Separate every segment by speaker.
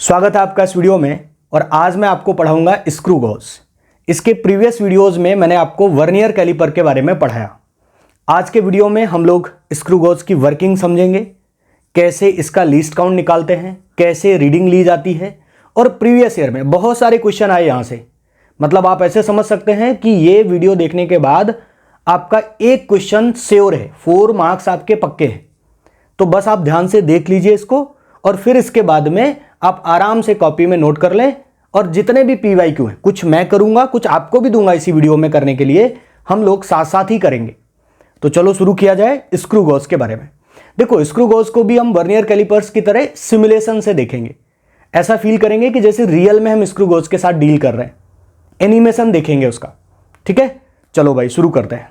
Speaker 1: स्वागत है आपका इस वीडियो में। और आज मैं आपको पढ़ाऊंगा स्क्रू गॉज। इसके प्रीवियस वीडियोस में मैंने आपको वर्नियर कैलिपर के बारे में पढ़ाया। आज के वीडियो में हम लोग स्क्रू गॉज की वर्किंग समझेंगे, कैसे इसका लीस्ट काउंट निकालते हैं, कैसे रीडिंग ली जाती है। और प्रीवियस ईयर में बहुत सारे क्वेश्चन आए यहाँ से। मतलब आप ऐसे समझ सकते हैं कि ये वीडियो देखने के बाद आपका एक क्वेश्चन श्योर है, 4 मार्क्स आपके पक्के हैं। तो बस आप ध्यान से देख लीजिए इसको और फिर इसके बाद में आप आराम से कॉपी में नोट कर लें। और जितने भी PYQ हैं, कुछ मैं करूंगा, कुछ आपको भी दूंगा इसी वीडियो में करने के लिए, हम लोग साथ साथ ही करेंगे। तो चलो शुरू किया जाए स्क्रू गॉज के बारे में। देखो, स्क्रू गॉज को भी हम वर्नियर कैलिपर्स की तरह सिमुलेशन से देखेंगे। ऐसा फील करेंगे कि जैसे रियल में हम स्क्रू गॉज के साथ डील कर रहे हैं, एनिमेशन देखेंगे उसका। ठीक है, चलो भाई शुरू करते हैं।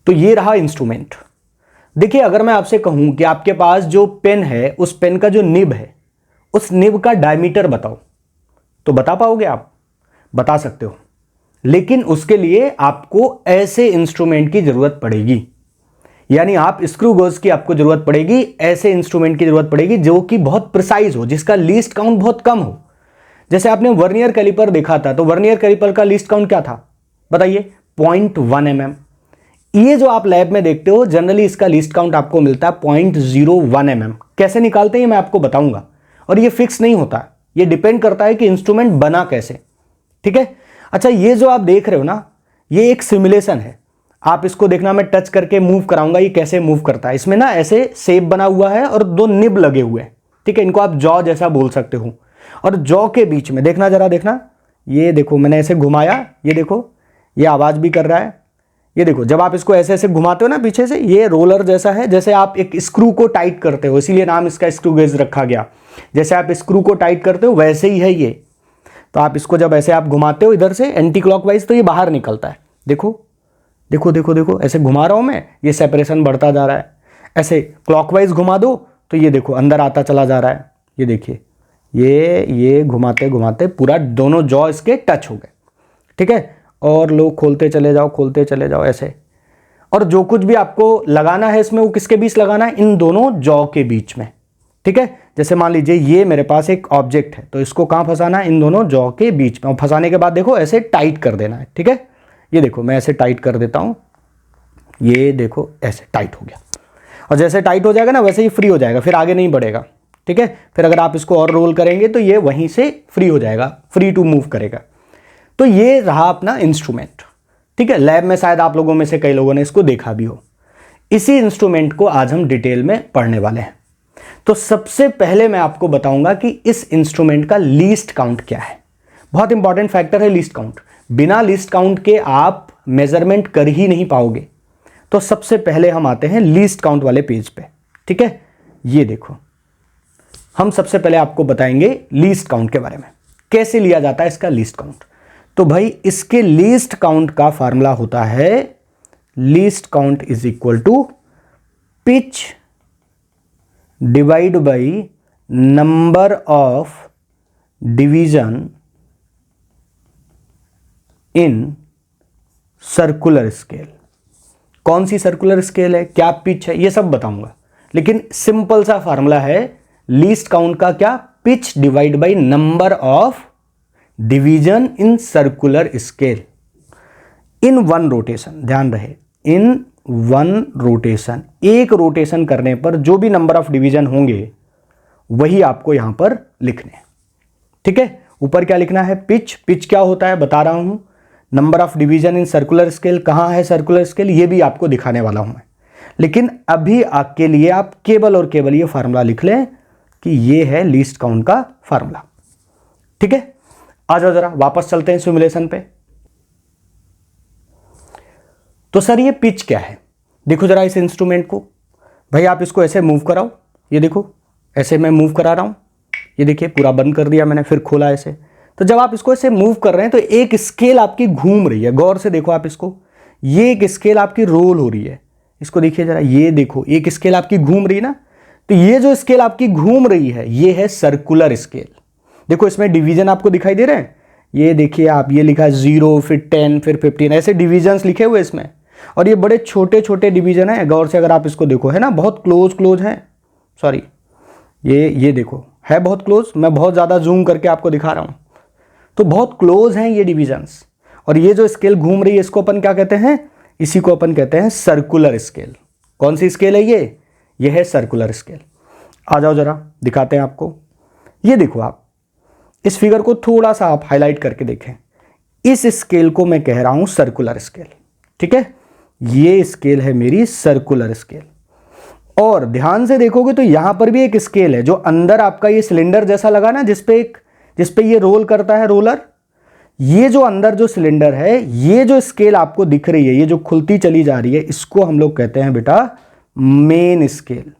Speaker 1: तो ये रहा इंस्ट्रूमेंट। देखिए, अगर मैं आपसे कहूं कि आपके पास जो पेन है, उस पेन का जो निब है, उस निब का डायमीटर बताओ, तो बता पाओगे आप? बता सकते हो, लेकिन उसके लिए आपको ऐसे इंस्ट्रूमेंट की जरूरत पड़ेगी। यानी आप स्क्रू गॉज की आपको जरूरत पड़ेगी, ऐसे इंस्ट्रूमेंट की जरूरत पड़ेगी जो कि बहुत प्रिसाइज हो, जिसका लीस्ट काउंट बहुत कम हो। जैसे आपने वर्नियर कैलिपर देखा था, तो वर्नियर कैलिपर का लीस्ट काउंट क्या था बताइए? 0.1 mm। ये जो आप लैब में देखते हो, जनरली इसका लीस्ट काउंट आपको मिलता है 0.01 mm। कैसे निकालते हैं मैं आपको बताऊंगा। और ये फिक्स नहीं होता, ये डिपेंड करता है कि इंस्ट्रूमेंट बना कैसे। ठीक है, अच्छा, ये जो आप देख रहे हो ना, ये एक सिमुलेशन है। आप इसको देखना, मैं टच करके मूव कराऊंगा ये कैसे मूव करता है। इसमें ना ऐसे शेप बना हुआ है और 2 निब लगे हुए हैं। ठीक है, इनको आप जॉ जैसा बोल सकते हो। और जॉ के बीच में देखना, जरा देखना, ये देखो मैंने ऐसे घुमाया, ये देखो ये आवाज भी कर रहा है। ये देखो, जब आप इसको ऐसे ऐसे घुमाते हो ना पीछे से, ये रोलर जैसा है, जैसे आप एक स्क्रू को टाइट करते हो, इसीलिए नाम इसका स्क्रू गेज रखा गया। जैसे आप स्क्रू को टाइट करते हो वैसे ही है ये। तो आप इसको जब ऐसे आप घुमाते हो इधर से एंटी क्लॉकवाइज, तो ये बाहर निकलता है। देखो देखो देखो देखो, ऐसे घुमा रहा हूं मैं, ये सेपरेशन बढ़ता जा रहा है। ऐसे क्लॉकवाइज घुमा दो तो ये देखो अंदर आता चला जा रहा है। ये देखिए, ये घुमाते घुमाते पूरा दोनों जॉ इसके टच हो गए। ठीक है, और लोग खोलते चले जाओ ऐसे। और जो कुछ भी आपको लगाना है इसमें, वो किसके बीच लगाना है? इन दोनों जॉ के बीच में। ठीक है, जैसे मान लीजिए ये मेरे पास एक ऑब्जेक्ट है, तो इसको कहां फंसाना है? इन दोनों जॉ के बीच में। और फंसाने के बाद देखो ऐसे टाइट कर देना है। ठीक है, ये देखो मैं ऐसे टाइट कर देता हूं, ये देखो ऐसे टाइट हो गया। और जैसे टाइट हो जाएगा ना, वैसे ही फ्री हो जाएगा, फिर आगे नहीं बढ़ेगा। ठीक है, फिर अगर आप इसको और रोल करेंगे तो ये वहीं से फ्री हो जाएगा, फ्री टू मूव करेगा। तो ये रहा अपना इंस्ट्रूमेंट। ठीक है, लैब में शायद आप लोगों में से कई लोगों ने इसको देखा भी हो। इसी इंस्ट्रूमेंट को आज हम डिटेल में पढ़ने वाले हैं। तो सबसे पहले मैं आपको बताऊंगा कि इस इंस्ट्रूमेंट का लीस्ट काउंट क्या है। बहुत इंपॉर्टेंट फैक्टर है लीस्ट काउंट। बिना लीस्ट काउंट के आप मेजरमेंट कर ही नहीं पाओगे। तो सबसे पहले हम आते हैं लीस्ट काउंट वाले पेज पे। ठीक है, ये देखो, हम सबसे पहले आपको बताएंगे लीस्ट काउंट के बारे में, कैसे लिया जाता है इसका लीस्ट काउंट। तो भाई, इसके लीस्ट काउंट का फार्मूला होता है least count is equal to pitch divide by number of division in circular scale. कौन सी सर्कुलर स्केल है, क्या पिच है, ये सब बताऊंगा। लेकिन सिंपल सा फार्मूला है लीस्ट काउंट का, क्या? Pitch divide by number of division in circular scale in 1 rotation. ध्यान रहे, इन 1 रोटेशन। एक रोटेशन करने पर जो भी नंबर ऑफ डिवीजन होंगे वही आपको यहां पर लिखने हैं। ठीक है, ऊपर क्या लिखना है? पिच। पिच क्या होता है बता रहा हूं। Number of division in circular scale, कहां है सर्कुलर स्केल, ये भी आपको दिखाने वाला हूं मैं। लेकिन अभी आपके लिए आप केवल और केवल ये फार्मूला लिख लें कि ये है लीस्ट काउंट का फार्मूला। ठीक है, आ जाओ जरा वापस चलते हैं सिमुलेशन पे। तो सर ये पिच क्या है? देखो जरा इस इंस्ट्रूमेंट को। भाई आप इसको ऐसे मूव कराओ, ये देखो ऐसे मैं मूव करा रहा हूं। ये देखिए पूरा बंद कर दिया मैंने, फिर खोला ऐसे। तो जब आप इसको ऐसे मूव कर रहे हैं तो एक स्केल आपकी घूम रही है। गौर से देखो आप इसको, ये एक स्केल आपकी रोल हो रही है। इसको देखिए जरा, ये देखो एक स्केल आपकी घूम रही है ना। तो ये जो स्केल आपकी घूम रही है, ये है सर्कुलर स्केल। देखो इसमें डिवीजन आपको दिखाई दे रहे हैं। ये देखिए आप, ये लिखा है 0, फिर 10, फिर 15, ऐसे डिविजन्स लिखे हुए इसमें। और ये बड़े छोटे छोटे डिवीजन है। गौर से अगर आप इसको देखो, है ना, बहुत क्लोज है। सॉरी, ये देखो है बहुत क्लोज, मैं बहुत ज़्यादा जूम करके आपको दिखा रहा हूँ, तो बहुत क्लोज हैं ये डिविजन्स। और ये जो स्केल घूम रही है इसको अपन क्या कहते हैं, इसी को अपन कहते हैं सर्कुलर स्केल। कौन सी स्केल है ये है सर्कुलर स्केल। आ जाओ जरा दिखाते हैं आपको। ये देखो आप इस फिगर को थोड़ा सा आप हाईलाइट करके देखें, इस स्केल को मैं कह रहा हूं सर्कुलर स्केल, ठीक है। ये स्केल है मेरी सर्कुलर स्केल। और ध्यान से देखोगे तो यहां पर भी एक स्केल है जो अंदर आपका ये सिलेंडर जैसा लगा ना, जिसपे ये रोल करता है रोलर। ये जो अंदर जो सिलेंडर है, ये जो स्केल आपको दिख रही है, ये जो खुलती चली जा रही है, इसको हम लोग कहते हैं बेटा मेन स्केल।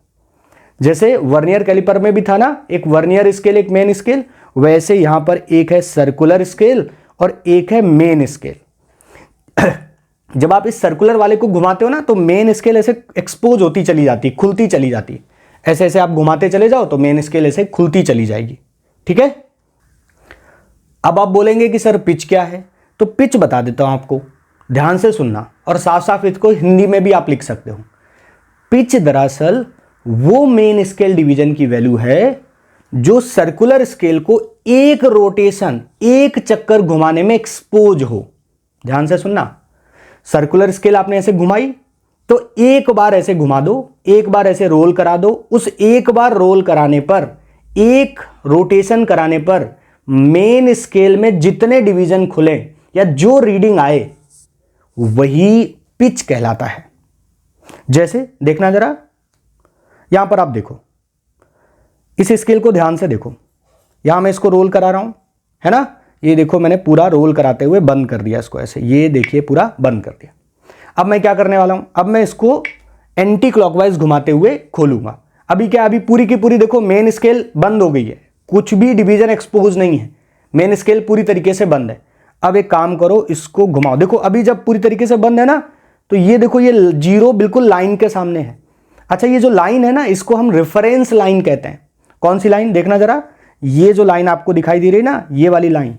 Speaker 1: जैसे वर्नियर कैलिपर में भी था ना, एक वर्नियर स्केल एक मेन स्केल, वैसे यहां पर एक है सर्कुलर स्केल और एक है मेन स्केल। जब आप इस सर्कुलर वाले को घुमाते हो ना तो मेन स्केल ऐसे एक्सपोज होती चली जाती, खुलती चली जाती। ऐसे ऐसे आप घुमाते चले जाओ तो मेन स्केल ऐसे खुलती चली जाएगी, ठीक है। अब आप बोलेंगे कि सर पिच क्या है, तो पिच बता देता हूं आपको, ध्यान से सुनना और साफ साफ इसको हिंदी में भी आप लिख सकते हो। पिच दरअसल वो मेन स्केल डिवीजन की वैल्यू है जो सर्कुलर स्केल को एक रोटेशन, एक चक्कर घुमाने में एक्सपोज हो। ध्यान से सुनना, सर्कुलर स्केल आपने ऐसे घुमाई तो एक बार ऐसे घुमा दो, एक बार ऐसे रोल करा दो, उस एक बार रोल कराने पर, एक रोटेशन कराने पर मेन स्केल में जितने डिवीजन खुले या जो रीडिंग आए वही पिच कहलाता है। जैसे देखना जरा, यहां पर आप देखो, इस स्केल को ध्यान से देखो, यहां मैं इसको रोल करा रहा हूं, है ना। ये देखो मैंने पूरा रोल कराते हुए बंद कर दिया इसको ऐसे, ये देखिए पूरा बंद कर दिया। अब मैं क्या करने वाला हूं, अब मैं इसको एंटी क्लॉकवाइज घुमाते हुए खोलूंगा। अभी क्या, अभी पूरी की पूरी देखो मेन स्केल बंद हो गई है, कुछ भी डिवीजन एक्सपोज नहीं है, मेन स्केल पूरी तरीके से बंद है। अब एक काम करो, इसको घुमाओ, देखो अभी जब पूरी तरीके से बंद है ना, तो ये देखो ये जीरो बिल्कुल लाइन के सामने है। अच्छा, ये जो लाइन है ना, इसको हम रेफरेंस लाइन कहते हैं। कौन सी लाइन, देखना जरा, ये जो लाइन आपको दिखाई दे रही ना, ये वाली लाइन,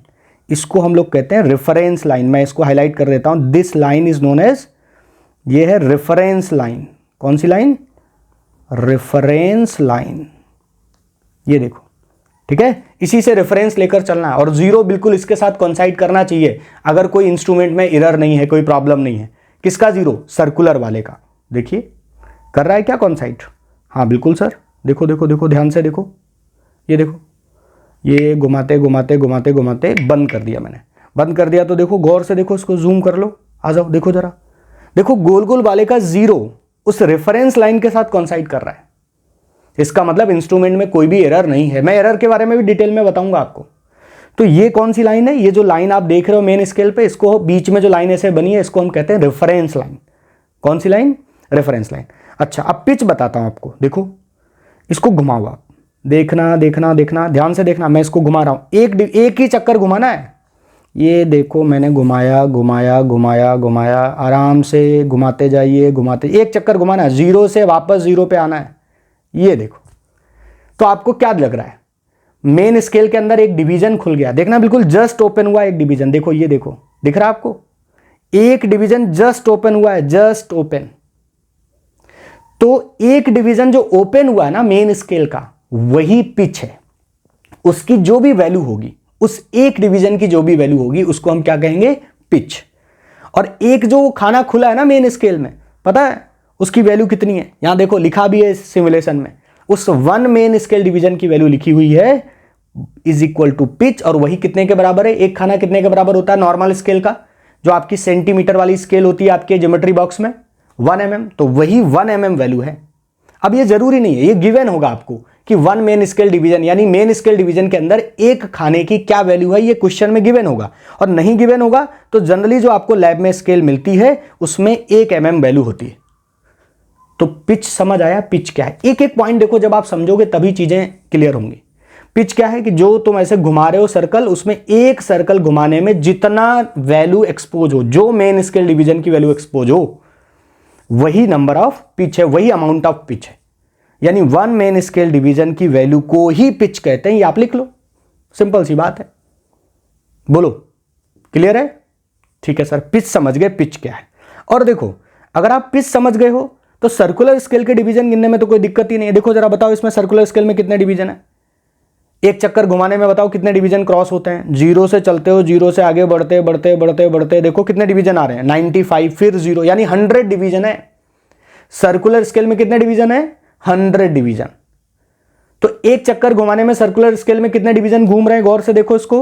Speaker 1: इसको हम लोग कहते हैं रेफरेंस लाइन। मैं इसको हाईलाइट कर देता हूं, this line is known as, ये है रेफरेंस लाइन। कौन सी लाइन, रेफरेंस लाइन, ये देखो, ठीक है। इसी से रेफरेंस लेकर चलना है और जीरो बिल्कुल इसके साथ कोइंसाइड करना चाहिए। अगर कोई इंस्ट्रूमेंट में एरर नहीं है, कोई प्रॉब्लम नहीं है, किसका जीरो, सर्कुलर वाले का। देखिए कर रहा है क्या कोइंसाइड, हाँ बिल्कुल सर, देखो देखो देखो ध्यान से देखो, ये देखो, ये घुमाते घुमाते घुमाते घुमाते बंद कर दिया मैंने, बंद कर दिया तो देखो गौर से देखो, इसको जूम कर लो, आ जाओ देखो जरा, देखो गोल गोल वाले का जीरो उस रेफरेंस लाइन के साथ कोइंसाइड कर रहा है। इसका मतलब इंस्ट्रूमेंट में कोई भी एरर नहीं है। मैं एरर के बारे में भी डिटेल में बताऊंगा आपको। तो ये कौन सी लाइन है, ये जो लाइन आप देख रहे हो मेन स्केल पे, इसको बीच में जो लाइन ऐसे बनी है इसको हम कहते हैं रेफरेंस लाइन। कौन सी लाइन, रेफरेंस लाइन। अच्छा, अब पिच बताता हूं आपको, देखो इसको घुमाओ आप, देखना देखना देखना, ध्यान से देखना, मैं इसको घुमा रहा हूं, एक ही चक्कर घुमाना है। ये देखो मैंने घुमाया घुमाया घुमाया घुमाया, आराम से घुमाते जाइए, घुमाते, एक चक्कर घुमाना है, जीरो से वापस जीरो पे आना है। ये देखो, तो आपको क्या लग रहा है, मेन स्केल के अंदर एक डिवीजन खुल गया, देखना बिल्कुल जस्ट ओपन हुआ एक डिवीजन, देखो ये देखो, दिख रहा है आपको, एक डिवीजन जस्ट ओपन हुआ है, जस्ट ओपन। तो एक डिवीजन जो ओपन हुआ है ना मेन स्केल का, वही पिच है। उसकी जो भी वैल्यू होगी, उस एक डिवीजन की जो भी वैल्यू होगी, उसको हम क्या कहेंगे, पिच। और एक जो खाना खुला है ना मेन स्केल में, पता है उसकी वैल्यू कितनी है, यहां देखो लिखा भी है इस सिमुलेशन में, उस वन मेन स्केल डिवीजन की वैल्यू लिखी हुई है इज इक्वल टू पिच। और वही कितने के बराबर है, एक खाना कितने के बराबर होता है नॉर्मल स्केल का, जो आपकी सेंटीमीटर वाली स्केल होती है आपके ज्योमेट्री बॉक्स में, 1 mm, तो वही 1 mm वैल्यू है। अब ये जरूरी नहीं है, ये गिवन होगा आपको कि वन मेन स्केल डिवीजन, यानी मेन स्केल डिवीजन के अंदर एक खाने की क्या वैल्यू है, ये क्वेश्चन में गिवन होगा। और नहीं गिवन होगा तो जनरली जो आपको लैब में स्केल मिलती है उसमें 1 mm वैल्यू होती है। तो पिच समझ आया, पिच क्या है, एक एक पॉइंट देखो, जब आप समझोगे तभी चीजें क्लियर होंगी। पिच क्या है कि जो तुम ऐसे घुमा रहे हो सर्कल, उसमें एक सर्कल घुमाने में जितना वैल्यू एक्सपोज हो, जो मेन स्केल डिवीजन की वैल्यू एक्सपोज हो, वही नंबर ऑफ पिच है, वही अमाउंट ऑफ पिच है। यानी वन मेन स्केल डिवीजन की वैल्यू को ही पिच कहते हैं, ये आप लिख लो, सिंपल सी बात है। बोलो क्लियर है, ठीक है सर, पिच समझ गए, पिच क्या है। और देखो अगर आप पिच समझ गए हो तो सर्कुलर स्केल के डिवीजन गिनने में तो कोई दिक्कत ही नहीं है। देखो जरा बताओ, इसमें सर्कुलर स्केल में कितने डिवीजन है, एक चक्कर घुमाने में बताओ कितने डिवीजन क्रॉस होते हैं? 0 से चलते हो, 0 से आगे बढ़ते बढ़ते बढ़ते बढ़ते देखो कितने डिवीजन आ रहे हैं, 95, फिर 0, यानी 100 डिवीजन है। सर्कुलर स्केल में कितने डिवीजन है? 100 डिवीजन। तो एक चक्कर घुमाने में सर्कुलर स्केल में कितने डिवीजन घूम रहे हैं? गौर से देखो इसको,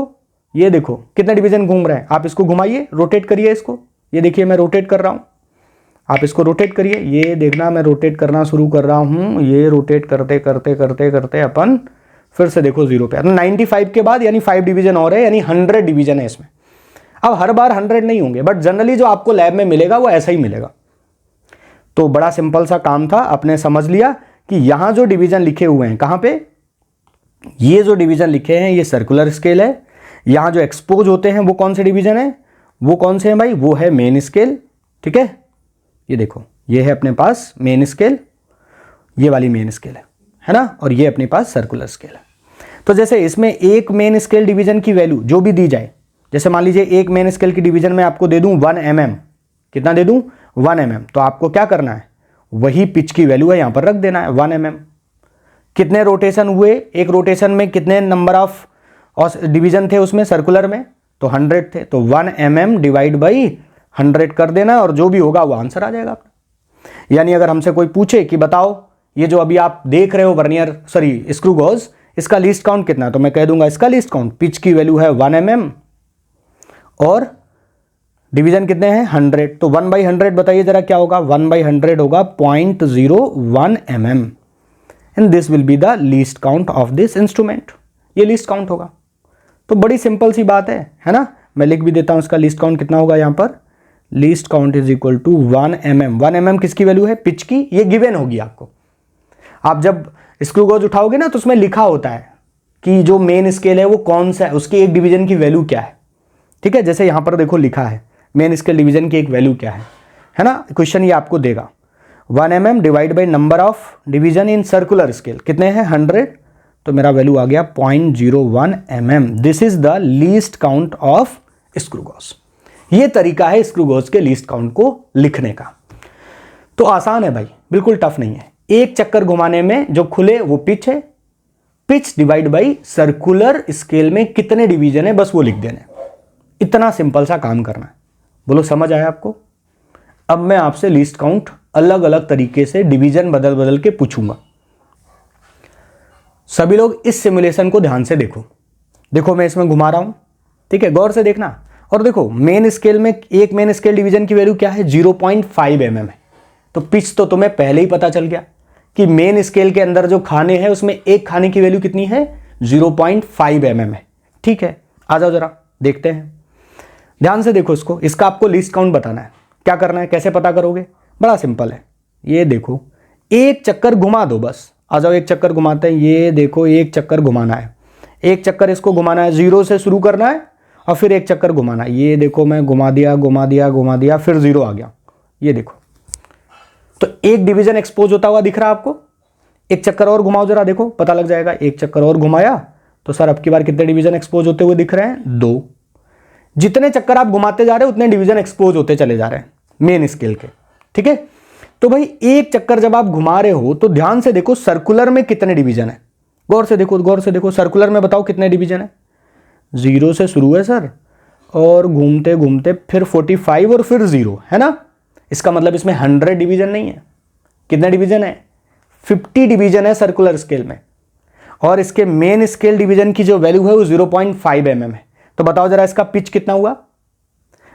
Speaker 1: ये देखो कितने डिवीजन घूम रहे हैं। आप इसको घुमाइए, रोटेट करिए इसको, ये देखिए मैं रोटेट कर रहा हूं, आप इसको रोटेट करिए, ये देखना मैं रोटेट करना शुरू कर रहा हूं, ये रोटेट करते करते करते करते अपन फिर से देखो 0 पे। 95 के बाद यानी 5 डिवीजन और है, यानी 100 डिवीजन है इसमें। अब हर बार 100 नहीं होंगे, बट जनरली जो आपको लैब में मिलेगा वो ऐसा ही मिलेगा। तो बड़ा सिंपल सा काम था, आपने समझ लिया कि यहां जो डिवीजन लिखे हुए हैं, कहां पे, ये जो डिवीजन लिखे हैं ये सर्कुलर स्केल है। यहां जो एक्सपोज होते हैं वो कौन से डिवीजन है? वो कौन से हैं भाई? वो है मेन स्केल। ठीक है, ये देखो ये है अपने पास मेन स्केल, ये वाली मेन स्केल है ना, और ये अपने पास सर्कुलर स्केल है। तो जैसे इसमें एक मेन स्केल डिवीजन की वैल्यू जो भी दी जाए, जैसे मान लीजिए एक मेन स्केल की डिवीजन में आपको दे दूं 1 mm, कितना दे दूं? 1 mm। तो आपको क्या करना है, वही पिच की वैल्यू है यहां पर रख देना है 1 mm। कितने रोटेशन हुए, एक रोटेशन में कितने नंबर ऑफ डिवीजन थे उसमें सर्कुलर में? तो 100 थे, तो 1 mm डिवाइड बाई 100 कर देना और जो भी होगा वो आंसर आ जाएगा आपका। यानी अगर हमसे कोई पूछे कि बताओ ये जो अभी आप देख रहे हो वर्नियर स्क्रू गॉज, इसका लीस्ट काउंट कितना है, तो मैं कह दूंगा इसका लीस्ट काउंट, पिच की वैल्यू है 1 mm और डिवीजन कितने हैं? 100। तो 1/100 बताइए जरा क्या होगा? 1/100 होगा 0.01 mm and this will be the least count of this instrument. ये लीस्ट काउंट होगा। तो बड़ी सिंपल सी बात है ना। मैं लिख भी देता हूं इसका लीस्ट काउंट कितना होगा यहां पर, least count is equal to 1 mm। 1 mm किसकी वैल्यू है? पिच की। ये गिवन होगी आपको। आप जब स्क्रू गॉज उठाओगे ना तो उसमें लिखा होता है कि जो मेन स्केल है वो कौन सा है, उसकी एक डिवीजन की वैल्यू क्या है। ठीक है, जैसे यहां पर देखो लिखा है मेन स्केल डिवीजन की एक वैल्यू क्या है ना। क्वेश्चन ये आपको देगा 1 mm divide by number of division in circular scale, कितने हैं? 100। तो मेरा वैल्यू आ गया 0.01 mm। This is the least count of screw gauge. ये तरीका है स्क्रू गॉज के लीस्ट काउंट को लिखने का। तो आसान है भाई, बिल्कुल टफ नहीं है। एक चक्कर घुमाने में जो खुले वो पिच है, pitch divide by circular scale में कितने डिवीजन है बस वो लिख देना। इतना सिंपल सा काम करना है। बोलो समझ आया आपको? अब मैं आपसे लीस्ट काउंट अलग अलग तरीके से डिवीजन बदल बदल के पूछूंगा। सभी लोग इस सिमुलेशन को ध्यान से देखो। देखो मैं इसमें घुमा रहा हूं, ठीक है, गौर से देखना। और देखो मेन स्केल में एक मेन स्केल डिवीजन की वैल्यू क्या है? 0.5 mm है। तो पिच तो तुम्हें पहले ही पता चल गया कि मेन स्केल के अंदर जो खाने हैं उसमें एक खाने की वैल्यू कितनी है? 0.5 mm है। ठीक है, आ जाओ जरा देखते हैं, ध्यान से देखो इसको। इसका आपको लीस्ट काउंट बताना है। क्या करना है, कैसे पता करोगे? बड़ा सिंपल है। ये देखो एक चक्कर घुमा दो बस। आ जाओ एक चक्कर घुमाते हैं। ये देखो एक चक्कर घुमाना है, एक चक्कर इसको घुमाना है, 0 से शुरू करना है और फिर एक चक्कर घुमाना है। ये देखो मैं घुमा दिया घुमा दिया घुमा दिया, फिर 0 आ गया। ये देखो, तो एक डिवीजन एक्सपोज होता हुआ दिख रहा है आपको। एक चक्कर और घुमाओ जरा, देखो पता लग जाएगा। एक चक्कर और घुमाया तो सर अब की बार कितने डिवीजन एक्सपोज होते हुए दिख रहे हैं? 2। जितने चक्कर आप घुमाते जा रहे हो उतने डिवीजन एक्सपोज होते चले जा रहे हैं मेन स्केल के। ठीक है, तो भाई एक चक्कर जब आप घुमा रहे हो तो ध्यान से देखो सर्कुलर में कितने डिवीजन है। गौर से देखो, गौर से देखो सर्कुलर में बताओ कितने डिवीजन है? 0 से शुरू है सर, और घूमते घूमते फिर 45 और फिर 0 है ना। इसका मतलब इसमें 100 डिवीजन नहीं है। कितने डिवीजन है? 50 डिवीजन है सर्कुलर स्केल में। और इसके मेन स्केल डिवीजन की जो वैल्यू है वो 0.5 mm है। तो बताओ जरा इसका पिच कितना हुआ?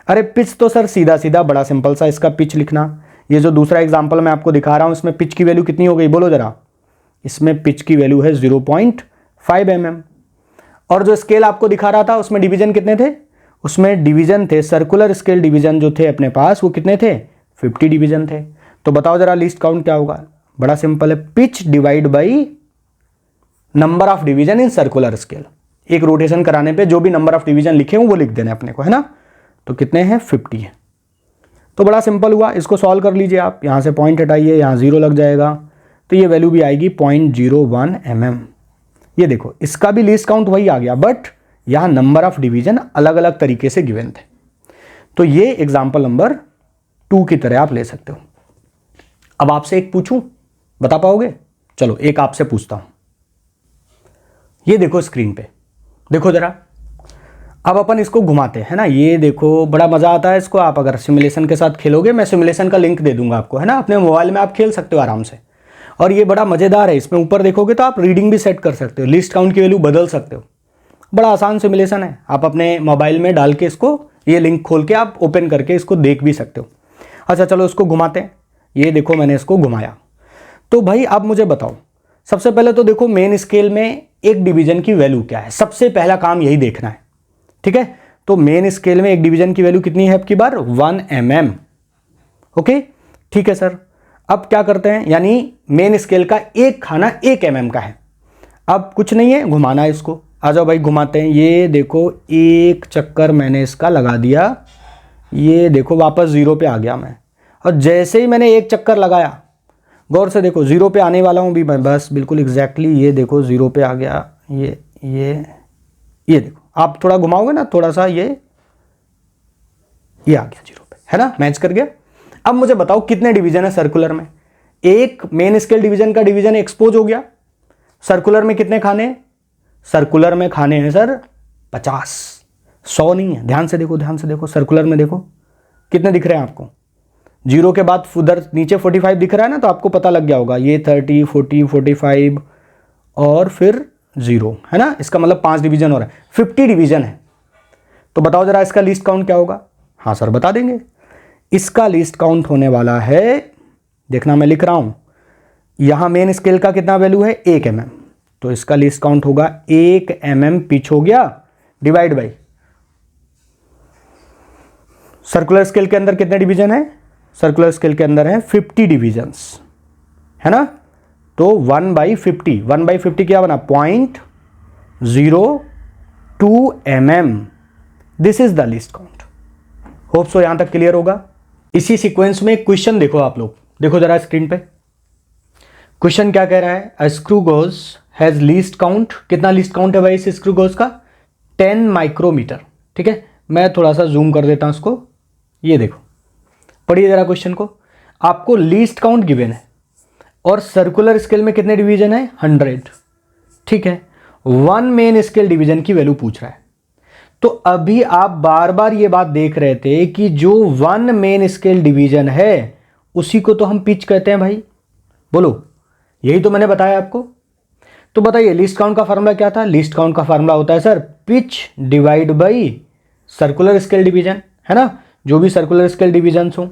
Speaker 1: अरे पिच तो सर सीधा सीधा बड़ा सिंपल सा इसका पिच लिखना। ये जो दूसरा एग्जांपल मैं आपको दिखा रहा हूं इसमें पिच की वैल्यू कितनी हो गई बोलो जरा? इसमें पिच की वैल्यू है 0.5 mm। और जो स्केल आपको दिखा रहा था उसमें डिवीजन कितने थे? उसमें डिवीजन थे, सर्कुलर स्केल डिवीजन जो थे अपने पास वो कितने थे? 50 डिवीजन थे। तो बताओ जरा लीस्ट काउंट क्या होगा? बड़ा सिंपल है, pitch divide by number of division in circular scale. एक रोटेशन कराने पे जो भी नंबर ऑफ डिवीजन लिखे हों वो लिख देना अपने को, है ना। तो कितने हैं? 50 है। तो बड़ा सिंपल हुआ, इसको सॉल्व कर लीजिए आप। यहां से पॉइंट हटाइए, यहां 0 लग जाएगा, तो ये वैल्यू भी आएगी 0.01 mm। ये देखो इसका भी लीस्ट काउंट वही आ गया, बट यहां नंबर ऑफ डिवीजन अलग अलग तरीके से गिवन थे। तो ये एग्जाम्पल नंबर 2 की तरह आप ले सकते हो। अब आपसे एक पूछूं, बता पाओगे? चलो एक आपसे पूछता हूं। ये देखो स्क्रीन पे, देखो ज़रा। अब अपन इसको घुमाते हैं ना, ये देखो बड़ा मज़ा आता है इसको। आप अगर सिमुलेशन के साथ खेलोगे, मैं सिमुलेशन का लिंक दे दूंगा आपको, है ना, अपने मोबाइल में आप खेल सकते हो आराम से। और ये बड़ा मज़ेदार है, इसमें ऊपर देखोगे तो आप रीडिंग भी सेट कर सकते हो, लिस्ट काउंट की वैल्यू बदल सकते हो। बड़ा आसान सिमुलेशन है, आप अपने मोबाइल में डाल के इसको, ये लिंक खोल के आप ओपन करके इसको देख भी सकते हो। अच्छा चलो इसको घुमाते हैं। ये देखो मैंने इसको घुमाया। तो भाई अब मुझे बताओ, सबसे पहले तो देखो मेन स्केल में एक डिवीजन की वैल्यू क्या है, सबसे पहला काम यही देखना है, ठीक है। तो मेन स्केल में एक डिवीजन की वैल्यू कितनी है आपकी बार, 1 mm। ओके ठीक है सर। अब क्या करते हैं, यानी मेन स्केल का एक खाना 1 mm का है। अब कुछ नहीं है, घुमाना है इसको। आ जाओ भाई घुमाते हैं। ये देखो एक चक्कर मैंने इसका लगा दिया, ये देखो वापस 0 पे आ गया मैं। और जैसे ही मैंने एक चक्कर लगाया, गौर से देखो 0 पे आने वाला हूँ भी मैं, बस बिल्कुल एग्जैक्टली ये देखो 0 पे आ गया। ये देखो, आप थोड़ा घुमाओगे ना थोड़ा सा, ये आ गया 0 पे, है ना, मैच कर गया। अब मुझे बताओ कितने डिवीजन है सर्कुलर में। एक मेन स्केल डिवीजन का डिवीजन एक्सपोज हो गया। सर्कुलर में कितने खाने, सर्कुलर में खाने हैं सर 50, 100 नहीं है। ध्यान से देखो, ध्यान से देखो, सर्कुलर में देखो कितने दिख रहे हैं आपको। 0 के बाद उधर नीचे 45 दिख रहा है ना, तो आपको पता लग गया होगा, ये 30, 40, 45 और फिर 0, है ना। इसका मतलब 5 डिवीजन हो रहा है, 50 डिवीजन है। तो बताओ जरा इसका लीस्ट काउंट क्या होगा। हाँ सर बता देंगे। इसका लीस्ट काउंट होने वाला है, देखना मैं लिख रहा हूं, यहां मेन स्केल का कितना वैल्यू है 1 mm, तो इसका लीस्ट काउंट होगा 1 mm पिच हो गया, डिवाइड बाई सर्कुलर स्केल के अंदर कितने डिवीजन है, सर्कुलर स्केल के अंदर है 50 डिवीजन्स, है ना। तो 1/50, 1/50 क्या बना, 0.02 mm। This is the least count. Hope so यहां तक क्लियर होगा। इसी सीक्वेंस में क्वेश्चन देखो आप लोग, देखो जरा स्क्रीन पे। क्वेश्चन क्या कह रहा है, a screw gauge has least count, कितना लीस्ट काउंट है भाई इस स्क्रू गोज का, 10 माइक्रोमीटर। ठीक है, मैं थोड़ा सा जूम कर देता हूं इसको। ये देखो, पढ़िए जरा क्वेश्चन को। आपको लीस्ट काउंट गिवन है और सर्कुलर स्केल में कितने डिवीजन है, 100। ठीक है, 1 मेन स्केल डिवीजन की वैल्यू पूछ रहा है। तो अभी आप बार बार ये बात देख रहे थे कि जो 1 मेन स्केल डिवीजन है उसी को तो हम पिच कहते हैं भाई, बोलो, यही तो मैंने बताया आपको। तो बताइए लीस्ट काउंट का फार्मूला क्या था, लीस्ट काउंट का फार्मूला होता है sir pitch divide by circular scale division, है ना, जो भी सर्कुलर स्केल डिवीजन हो।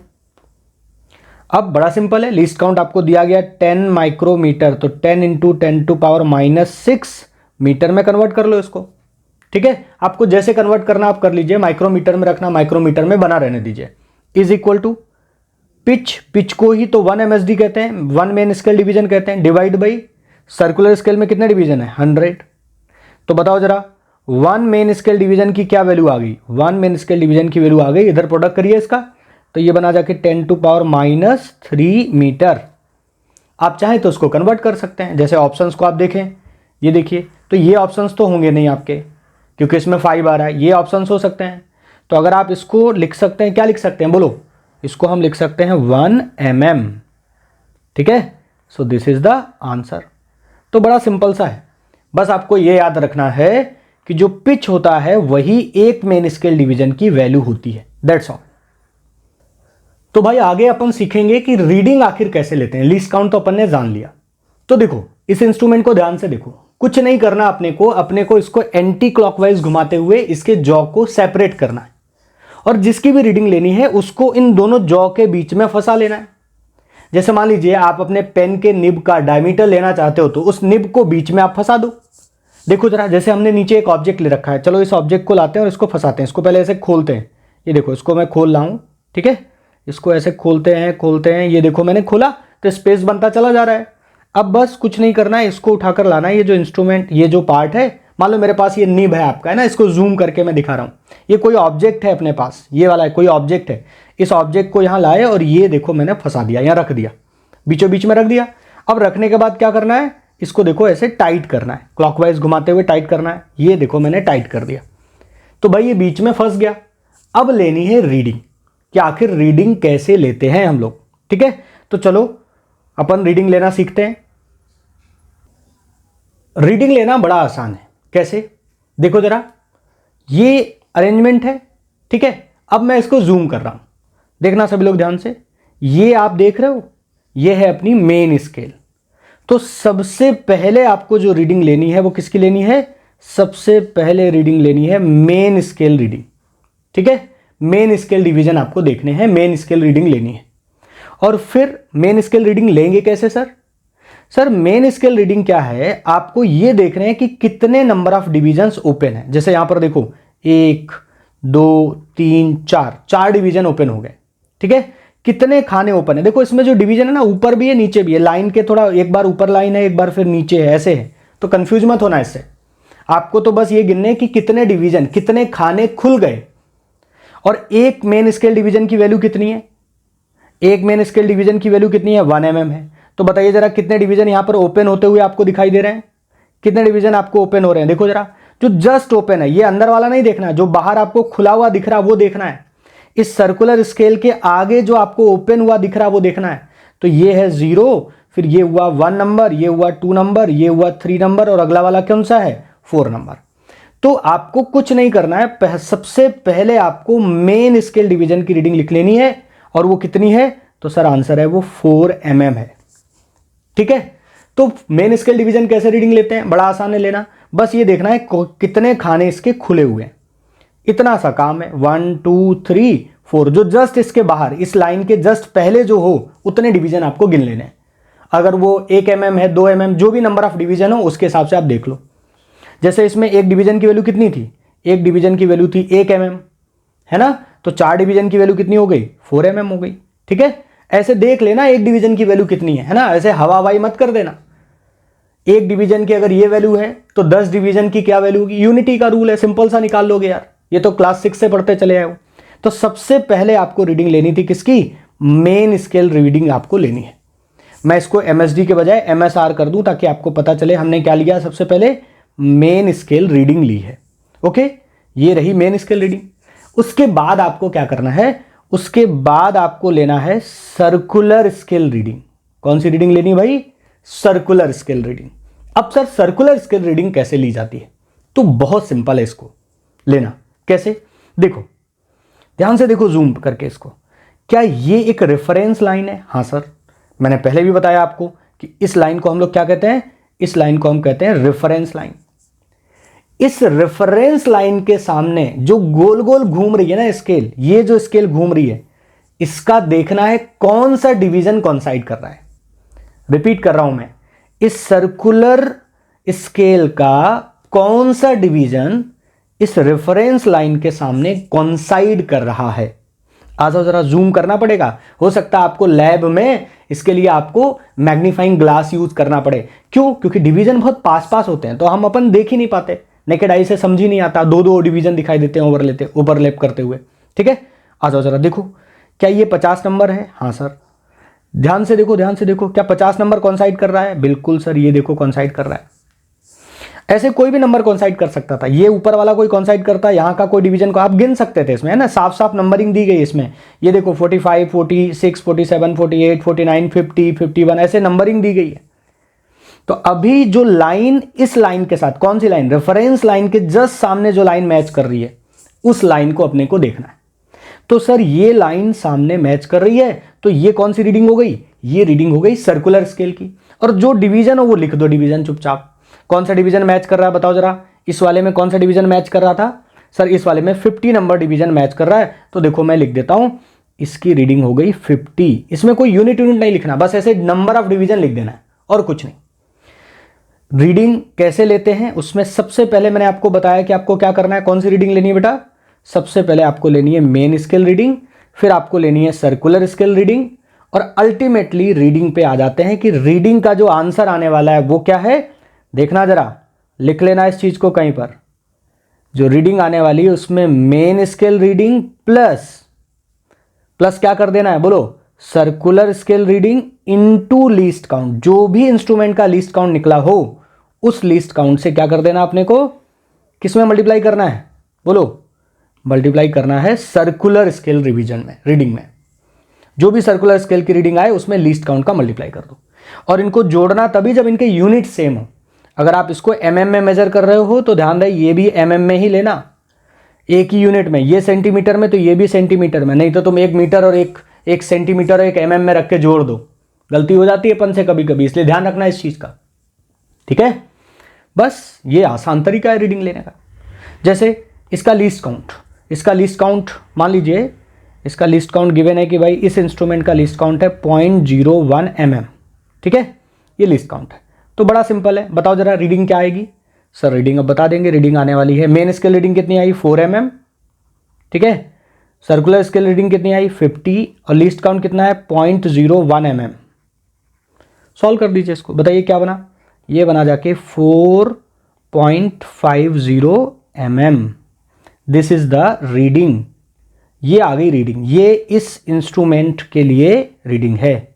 Speaker 1: अब बड़ा सिंपल है, लीस्ट काउंट आपको दिया गया 10 माइक्रोमीटर, तो 10 × 10⁻⁻6 मीटर में कन्वर्ट कर लो इसको। ठीक है, आपको जैसे कन्वर्ट करना आप कर लीजिए, माइक्रोमीटर में रखना, माइक्रोमीटर में बना रहने दीजिए। Is equal to pitch, pitch को ही तो 1 MSD कहते हैं, 1 मेन स्केल डिवीजन कहते हैं, डिवाइड बाई सर्कुलर स्केल में कितने डिवीजन है, 100। तो बताओ जरा 1 मेन स्केल डिवीजन की क्या वैल्यू आ गई, 1 मेन स्केल डिवीजन की वैल्यू आ गई, इधर प्रोडक्ट करिए इसका, तो ये बना जाके 10⁻³ मीटर। आप चाहें तो उसको कन्वर्ट कर सकते हैं, जैसे ऑप्शंस को आप देखें, ये देखिए, तो ये ऑप्शंस तो होंगे नहीं आपके क्योंकि इसमें 5 आ रहा है, ये ऑप्शंस हो सकते हैं। तो अगर आप इसको लिख सकते हैं, क्या लिख सकते हैं बोलो, इसको हम लिख सकते हैं 1 mm। ठीक है, so this is the answer. तो बड़ा सिंपल सा है, बस आपको ये याद रखना है कि जो पिच होता है वही एक मेन स्केल डिवीजन की वैल्यू होती है, दैट्स ऑल। तो भाई आगे अपन सीखेंगे कि रीडिंग आखिर कैसे लेते हैं। लीस्ट काउंट तो अपन ने जान लिया। तो देखो इस इंस्ट्रूमेंट को ध्यान से देखो, कुछ नहीं करना अपने को इसको एंटी क्लॉकवाइज घुमाते हुए इसके जॉ को सेपरेट करना है और जिसकी भी रीडिंग लेनी है उसको इन दोनों जॉ के बीच में फंसा लेना है। जैसे मान लीजिए आप अपने पेन के निब का डायमीटर लेना चाहते हो तो उस निब को बीच में आप फंसा दो। देखो जरा, जैसे हमने नीचे एक ऑब्जेक्ट ले रखा है, चलो इस ऑब्जेक्ट को लाते हैं और इसको फंसाते हैं। इसको पहले ऐसे खोलते हैं, ये देखो इसको मैं खोल रहा हूं, ठीक है, इसको ऐसे खोलते हैं, ये देखो मैंने खोला तो स्पेस बनता चला जा रहा है। अब बस कुछ नहीं करना है, इसको उठाकर लाना है, ये जो इंस्ट्रूमेंट, ये जो पार्ट है, मान लो मेरे पास ये निब है आपका, है ना, इसको जूम करके मैं दिखा रहा हूं, ये कोई ऑब्जेक्ट है अपने पास, ये वाला है कोई ऑब्जेक्ट है, इस ऑब्जेक्ट को यहां लाए और ये देखो मैंने फंसा दिया, यहां रख दिया, बीचों बीच में रख दिया। अब रखने के बाद क्या करना है, इसको देखो ऐसे टाइट करना है, क्लॉकवाइज घुमाते हुए टाइट करना है, ये देखो मैंने टाइट कर दिया। तो भाई ये बीच में फंस गया। अब लेनी है रीडिंग, कि आखिर रीडिंग कैसे लेते हैं हम लोग। ठीक है, तो चलो अपन रीडिंग लेना सीखते हैं। रीडिंग लेना बड़ा आसान है। कैसे? देखो जरा, ये अरेंजमेंट है, ठीक है। अब मैं इसको जूम कर रहा हूं, देखना सभी लोग ध्यान से। ये आप देख रहे हो, ये है अपनी मेन स्केल। तो सबसे पहले आपको जो रीडिंग लेनी है वो किसकी लेनी है? सबसे पहले रीडिंग लेनी है मेन स्केल रीडिंग, ठीक है। मेन स्केल डिवीजन आपको देखने हैं, मेन स्केल रीडिंग लेनी है। और फिर मेन स्केल रीडिंग लेंगे कैसे sir? Sir main scale reading क्या है, आपको ये देख रहे हैं कि कितने नंबर ऑफ डिविजन्स ओपन है। जैसे यहां पर देखो 1 2 3 4 डिवीजन ओपन हो गए, ठीक है। कितने खाने ओपन है? देखो इसमें जो डिवीजन है ना, ऊपर भी है नीचे भी है, लाइन के थोड़ा एक बार ऊपर लाइन है एक बार फिर नीचे है, ऐसे है। तो कंफ्यूज मत होना इससे, आपको तो बस ये गिनने कि कितने डिवीजन, कितने खाने खुल गए। और एक मेन स्केल डिवीजन की वैल्यू कितनी है? एक मेन स्केल डिवीजन की वैल्यू कितनी है? 1 mm है। तो बताइए जरा कितने डिवीजन यहां पर ओपन होते हुए आपको दिखाई दे रहे हैं? कितने डिवीजन आपको ओपन हो रहे हैं? देखो जरा, जो जस्ट ओपन है, ये अंदर वाला नहीं देखना है, जो बाहर आपको खुला हुआ दिख रहा है वो देखना है। इस सर्कुलर स्केल के आगे जो आपको ओपन हुआ दिख रहा है वो देखना है। तो ये है 0, फिर ये हुआ 1 नंबर, ये हुआ 2 नंबर, ये हुआ 3 नंबर, और अगला वाला कौन सा है? 4 नंबर। तो आपको कुछ नहीं करना है, सबसे पहले आपको मेन स्केल डिवीजन की रीडिंग लिख लेनी है। और वो कितनी है? तो सर आंसर है वो 4 mm है, ठीक है। तो मेन स्केल डिवीजन कैसे रीडिंग लेते हैं? बड़ा आसान है लेना, बस ये देखना है कितने खाने इसके खुले हुए हैं, इतना सा काम है। 1 2 3 4, जो जस्ट इसके बाहर, इस लाइन के जस्ट पहले जो हो उतने डिवीजन आपको गिन लेने हैं। अगर वो 1 mm है, 2 mm, जो भी नंबर ऑफ डिवीजन हो उसके हिसाब से आप देख लो। जैसे इसमें एक डिवीजन की वैल्यू कितनी थी? एक डिवीजन की वैल्यू थी 1 mm, है ना। तो 4 डिवीजन की वैल्यू कितनी हो गई? 4 mm हो गई, ठीक है। ऐसे देख लेना एक डिवीजन की वैल्यू कितनी है ना, ऐसे हवा हवाई मत कर देना। एक डिवीजन की अगर ये वैल्यू है तो 10 डिवीजन की क्या वैल्यू होगी? यूनिटी का रूल है, सिंपल सा निकाल लोगे यार, ये तो क्लास 6 से पढ़ते चले आए हो। तो सबसे पहले आपको रीडिंग लेनी थी किसकी? मेन स्केल रीडिंग आपको लेनी है। मैं इसको MSD के बजाय MSR कर दूं ताकि आपको पता चले हमने क्या लिया। सबसे पहले मेन स्केल रीडिंग ली है, ओके। ये रही मेन स्केल रीडिंग। उसके बाद आपको क्या करना है? उसके बाद आपको लेना है सर्कुलर स्केल रीडिंग। कौन सी रीडिंग लेनी भाई? Circular scale reading. अब सर सर्कुलर स्केल रीडिंग कैसे ली जाती है? तो बहुत सिंपल है इसको लेना। कैसे? देखो ध्यान से देखो, जूम करके इसको। क्या ये एक रेफरेंस लाइन है? हाँ सर, मैंने पहले भी बताया आपको कि इस लाइन को हम लोग क्या कहते हैं? इस लाइन को हम कहते हैं रेफरेंस लाइन। इस रेफरेंस लाइन के सामने जो गोल गोल घूम रही है ना स्केल, ये जो स्केल घूम रही है, इसका देखना है कौन सा डिवीजन कॉन्साइड कर रहा है। रिपीट कर रहा हूं मैं, इस सर्कुलर स्केल का कौन सा डिवीजन इस रेफरेंस लाइन के सामने कॉन्साइड कर रहा है। आ जाओ जरा, जूम करना पड़ेगा। हो सकता है आपको लैब में इसके लिए आपको मैग्नीफाइंग ग्लास यूज करना पड़े। क्यों? क्योंकि डिवीजन बहुत पास पास होते हैं तो हम अपन देख ही नहीं पाते, नेकेड आई से समझ ही नहीं आता, दो दो डिवीजन दिखाई देते हैं ओवरलैप करते हुए, ठीक है। आ जाओ जरा देखो, क्या ये 50 नंबर है? हाँ सर। ध्यान से देखो, ध्यान से देखो, क्या 50 नंबर कॉन्साइड कर रहा है? बिल्कुल सर, ये देखो कॉन्साइड कर रहा है। ऐसे कोई भी नंबर कॉन्साइड कर सकता था, ये ऊपर वाला कोई कॉन्साइड करता, यहाँ का कोई डिवीजन को आप गिन सकते थे इसमें, है ना। साफ साफ नंबरिंग दी गई इसमें, ये देखो 45 46 47 48 49 50 51 ऐसे नंबरिंग दी गई है। तो अभी जो लाइन इस लाइन के साथ, कौन सी लाइन? रेफरेंस लाइन के जस्ट सामने जो लाइन मैच कर रही है, उस लाइन को अपने को देखना है। तो सर ये लाइन सामने मैच कर रही है, तो ये कौन सी रीडिंग हो गई? ये रीडिंग हो गई सर्कुलर स्केल की। और जो डिवीजन हो वो लिख दो डिवीजन चुपचाप। कौन सा डिवीजन मैच कर रहा है बताओ जरा? इस वाले में कौन सा डिवीजन मैच कर रहा था? सर इस वाले में 50 नंबर डिवीजन मैच कर रहा है। तो देखो मैं लिख देता हूं, इसकी रीडिंग हो गई 50। इसमें कोई यूनिट नहीं लिखना, बस ऐसे नंबर ऑफ डिवीजन लिख देना है और कुछ नहीं। रीडिंग कैसे लेते हैं उसमें सबसे पहले मैंने आपको बताया कि आपको क्या करना है। कौन सी रीडिंग लेनी है बेटा? सबसे पहले आपको लेनी है मेन स्केल रीडिंग, फिर आपको लेनी है सर्कुलर स्केल रीडिंग, और अल्टीमेटली रीडिंग पे आ जाते हैं कि रीडिंग का जो आंसर आने वाला है वो क्या है। देखना जरा, लिख लेना इस चीज को कहीं पर। जो रीडिंग आने वाली है उसमें मेन स्केल रीडिंग प्लस क्या कर देना है बोलो? Circular scale reading into least count. जो भी इंस्ट्रूमेंट का लीस्ट काउंट निकला हो उस लीस्ट काउंट से क्या कर देना अपने को? किसमें मल्टीप्लाई करना है बोलो? मल्टीप्लाई करना है सर्कुलर स्केल रिवीजन में, रीडिंग में। जो भी सर्कुलर स्केल की रीडिंग आए उसमें लीस्ट काउंट का मल्टीप्लाई कर दो। और इनको जोड़ना तभी जब इनके यूनिट सेम हो। अगर आप इसको mm में मेजर कर रहे हो तो ध्यान रहे ये भी mm में ही लेना, एक ही यूनिट में, ये सेंटीमीटर में तो ये भी सेंटीमीटर में, नहीं तो तुम 1 मीटर और एक सेंटीमीटर और 1 mm में रख के जोड़ दो, गलती हो जाती है अपन से कभी कभी, इसलिए ध्यान रखना इस चीज़ का, ठीक है। बस ये आसान तरीका है रीडिंग लेने का। जैसे इसका लीस्ट काउंट मान लीजिए, इसका लीस्ट काउंट गिवन है कि भाई इस इंस्ट्रूमेंट का लीस्ट काउंट है 0.01 mm, ठीक है, ये लीस्ट काउंट है। तो बड़ा सिंपल है, बताओ जरा रीडिंग क्या आएगी। सर रीडिंग अब बता देंगे, रीडिंग आने वाली है, मेन स्केल रीडिंग कितनी आई 4 mm, ठीक है, सर्कुलर स्केल रीडिंग कितनी आई 50 और लीस्ट काउंट कितना है 0.01 mm। सॉल्व कर दीजिए इसको, बताइए क्या बना, ये बना जाके 4.50 mm। This is the reading, ये आ गई रीडिंग, ये इस इंस्ट्रूमेंट के लिए रीडिंग है।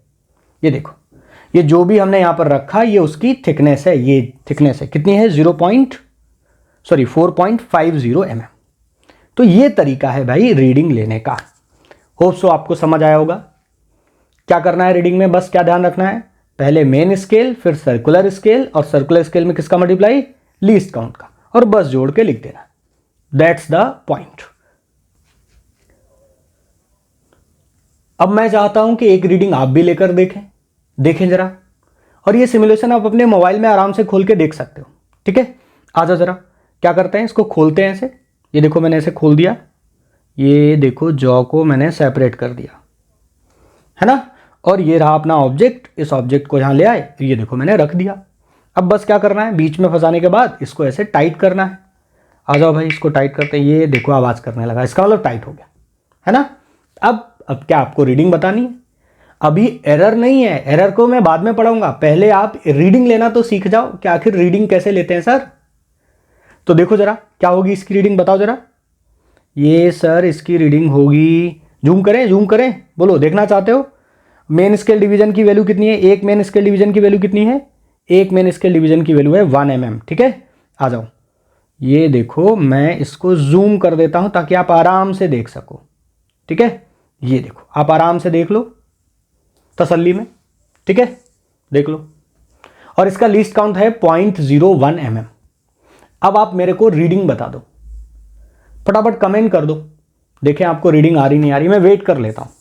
Speaker 1: ये देखो, ये जो भी हमने यहां पर रखा ये उसकी थिकनेस है, ये थिकनेस है कितनी है 4.50 mm। तो ये तरीका है भाई रीडिंग लेने का। होप सो आपको समझ आया होगा। क्या करना है रीडिंग में, बस क्या ध्यान रखना है, पहले मेन स्केल, फिर सर्कुलर स्केल, और सर्कुलर स्केल में किसका मल्टीप्लाई, लीस्ट काउंट का, और बस जोड़ के लिख देना, दैट्स द पॉइंट। अब मैं चाहता हूं कि एक रीडिंग आप भी लेकर देखें जरा, और ये सिमुलेशन आप अपने मोबाइल में आराम से खोल के देख सकते हो, ठीक है। आ जाओ जरा, क्या करते हैं, इसको खोलते हैं ऐसे, ये देखो मैंने ऐसे खोल दिया, ये देखो जॉ को मैंने सेपरेट कर दिया, है ना, और ये रहा अपना ऑब्जेक्ट, इस ऑब्जेक्ट को यहां ले आए, ये देखो मैंने रख दिया। अब बस क्या करना है, बीच में फंसाने के बाद इसको ऐसे टाइट करना है। आ जाओ भाई, इसको टाइट करते हैं, ये देखो आवाज़ करने लगा, इसका मतलब टाइट हो गया, है ना। अब क्या आपको रीडिंग बतानी है, अभी एरर नहीं है, एरर को मैं बाद में पढ़ाऊंगा, पहले आप रीडिंग लेना तो सीख जाओ कि आखिर रीडिंग कैसे लेते हैं सर। तो देखो जरा क्या होगी इसकी रीडिंग, बताओ जरा। ये सर इसकी रीडिंग होगी, जूम करें, बोलो देखना चाहते हो। मेन स्केल डिवीजन की वैल्यू कितनी है, एक मेन स्केल डिवीजन की वैल्यू कितनी है, एक मेन स्केल डिवीजन की वैल्यू है 1 mm, ठीक है। आ जाओ, ये देखो मैं इसको जूम कर देता हूं ताकि आप आराम से देख सको, ठीक है। ये देखो आप आराम से देख लो तसल्ली में, ठीक है, देख लो। और इसका लीस्ट काउंट है 0.01 mm। अब आप मेरे को रीडिंग बता दो, फटाफट कमेंट कर दो, देखें आपको रीडिंग आ रही नहीं आ रही, मैं वेट कर लेता हूं।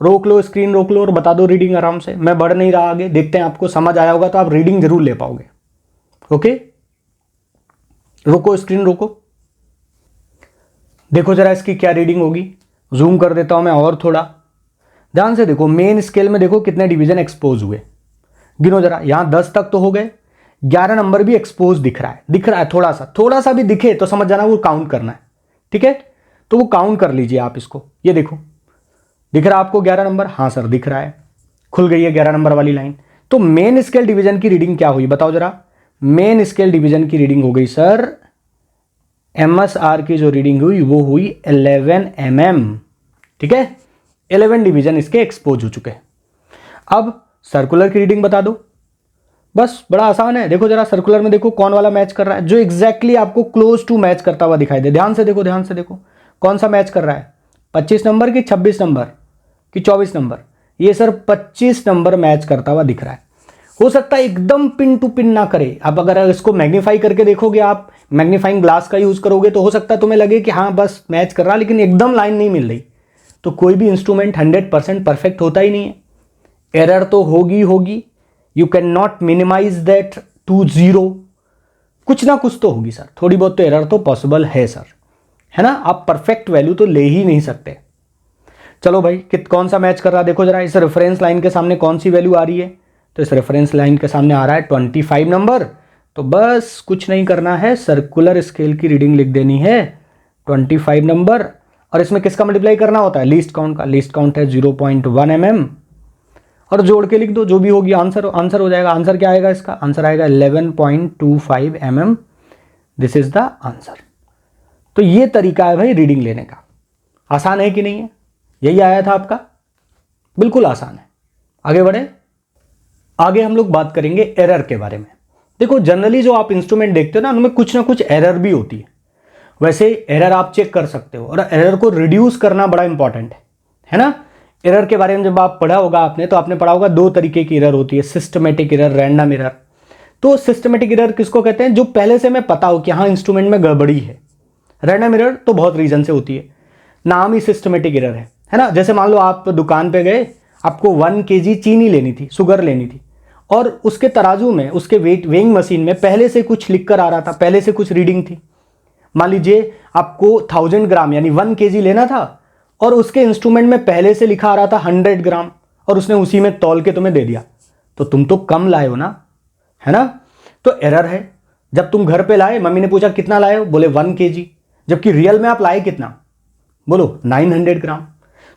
Speaker 1: रोक लो, स्क्रीन रोक लो और बता दो रीडिंग आराम से, मैं बढ़ नहीं रहा आगे, देखते हैं आपको समझ आया होगा तो आप रीडिंग जरूर ले पाओगे। ओके, रोको, स्क्रीन रोको, देखो जरा इसकी क्या रीडिंग होगी। जूम कर देता हूं मैं और थोड़ा, ध्यान से देखो, मेन स्केल में देखो कितने डिवीजन एक्सपोज हुए, गिनो जरा, यहां 10 तक तो हो गए, 11 नंबर भी एक्सपोज दिख रहा है, थोड़ा सा भी दिखे तो समझ जाना वो काउंट करना है, ठीक है। तो वो काउंट कर लीजिए आप इसको, ये देखो दिख रहा है आपको 11 नंबर, हाँ सर दिख रहा है, खुल गई है 11 नंबर वाली लाइन। तो मेन स्केल डिवीजन की रीडिंग क्या हुई बताओ जरा। मेन स्केल डिवीजन की रीडिंग हो गई सर, MSR की जो रीडिंग हुई वो हुई 11 mm, ठीक है, 11 डिवीजन इसके एक्सपोज हो चुके हैं। अब सर्कुलर की रीडिंग बता दो, बस बड़ा आसान है। देखो जरा सर्कुलर में देखो कौन वाला मैच कर रहा है, जो एग्जैक्टली आपको क्लोज टू मैच करता हुआ दिखाई दे। ध्यान से देखो कौन सा मैच कर रहा है, 25 नंबर की 26 नंबर कि 24 नंबर। ये सर 25 नंबर मैच करता हुआ दिख रहा है। हो सकता है एकदम पिन टू पिन ना करे, अब अगर इसको मैग्नीफाई करके देखोगे, आप मैग्नीफाइंग ग्लास का यूज करोगे तो हो सकता है तुम्हें लगे कि हाँ बस मैच कर रहा, लेकिन एकदम लाइन नहीं मिल रही। तो कोई भी इंस्ट्रूमेंट 100% परफेक्ट होता ही नहीं है, एरर तो होगी। You can not minimize that to 0, कुछ ना कुछ तो होगी सर, थोड़ी बहुत तो एरर तो पॉसिबल है सर, है ना। आप परफेक्ट वैल्यू तो ले ही नहीं सकते। चलो भाई कौन सा मैच कर रहा है देखो जरा, इस रेफरेंस लाइन के सामने कौन सी वैल्यू आ रही है, तो इस रेफरेंस लाइन के सामने आ रहा है 25 नंबर। तो बस कुछ नहीं करना है, सर्कुलर स्केल की रीडिंग लिख देनी है 25 नंबर, और इसमें किसका मल्टीप्लाई करना होता है, लीस्ट काउंट का। लीस्ट काउंट है 0.1 mm, और जोड़ के लिख दो जो भी होगी, आंसर हो जाएगा। आंसर क्या आएगा इसका, आंसर आएगा 11.25 mm। This is the answer. तो ये तरीका है भाई रीडिंग लेने का। आसान है कि नहीं है, यही आया था आपका, बिल्कुल आसान है। आगे बढ़े, आगे हम लोग बात करेंगे एरर के बारे में। देखो जनरली जो आप इंस्ट्रूमेंट देखते हो ना, उनमें कुछ ना कुछ एरर भी होती है। वैसे एरर आप चेक कर सकते हो, और एरर को रिड्यूस करना बड़ा इंपॉर्टेंट है ना। एरर के बारे में जब आप पढ़ा होगा आपने, तो आपने पढ़ा होगा 2 तरीके की एरर होती है, सिस्टमेटिक एरर, रैंडम एरर। तो सिस्टमेटिक एरर किसको कहते हैं? जो पहले से मैं पता हो कि हाँ इंस्ट्रूमेंट में गड़बड़ी है। रैंडम एरर तो बहुत रीजन से होती है, नाम ही सिस्टमेटिक एरर है ना। जैसे मान लो आप दुकान पे गए, आपको 1 kg चीनी लेनी थी, शुगर लेनी थी, और उसके तराजू में, उसके वेइंग मशीन में पहले से कुछ लिख कर आ रहा था, पहले से कुछ रीडिंग थी। मान लीजिए आपको 1000 ग्राम यानी 1 kg लेना था, और उसके इंस्ट्रूमेंट में पहले से लिखा आ रहा था 100 ग्राम, और उसने उसी में तौल के तुम्हें दे दिया, तो तुम तो कम लाए हो ना, है ना। तो एरर है। जब तुम घर पे लाए, मम्मी ने पूछा कितना लाए हो, बोले 1 kg, जबकि रियल में आप लाए कितना, बोलो 900 ग्राम।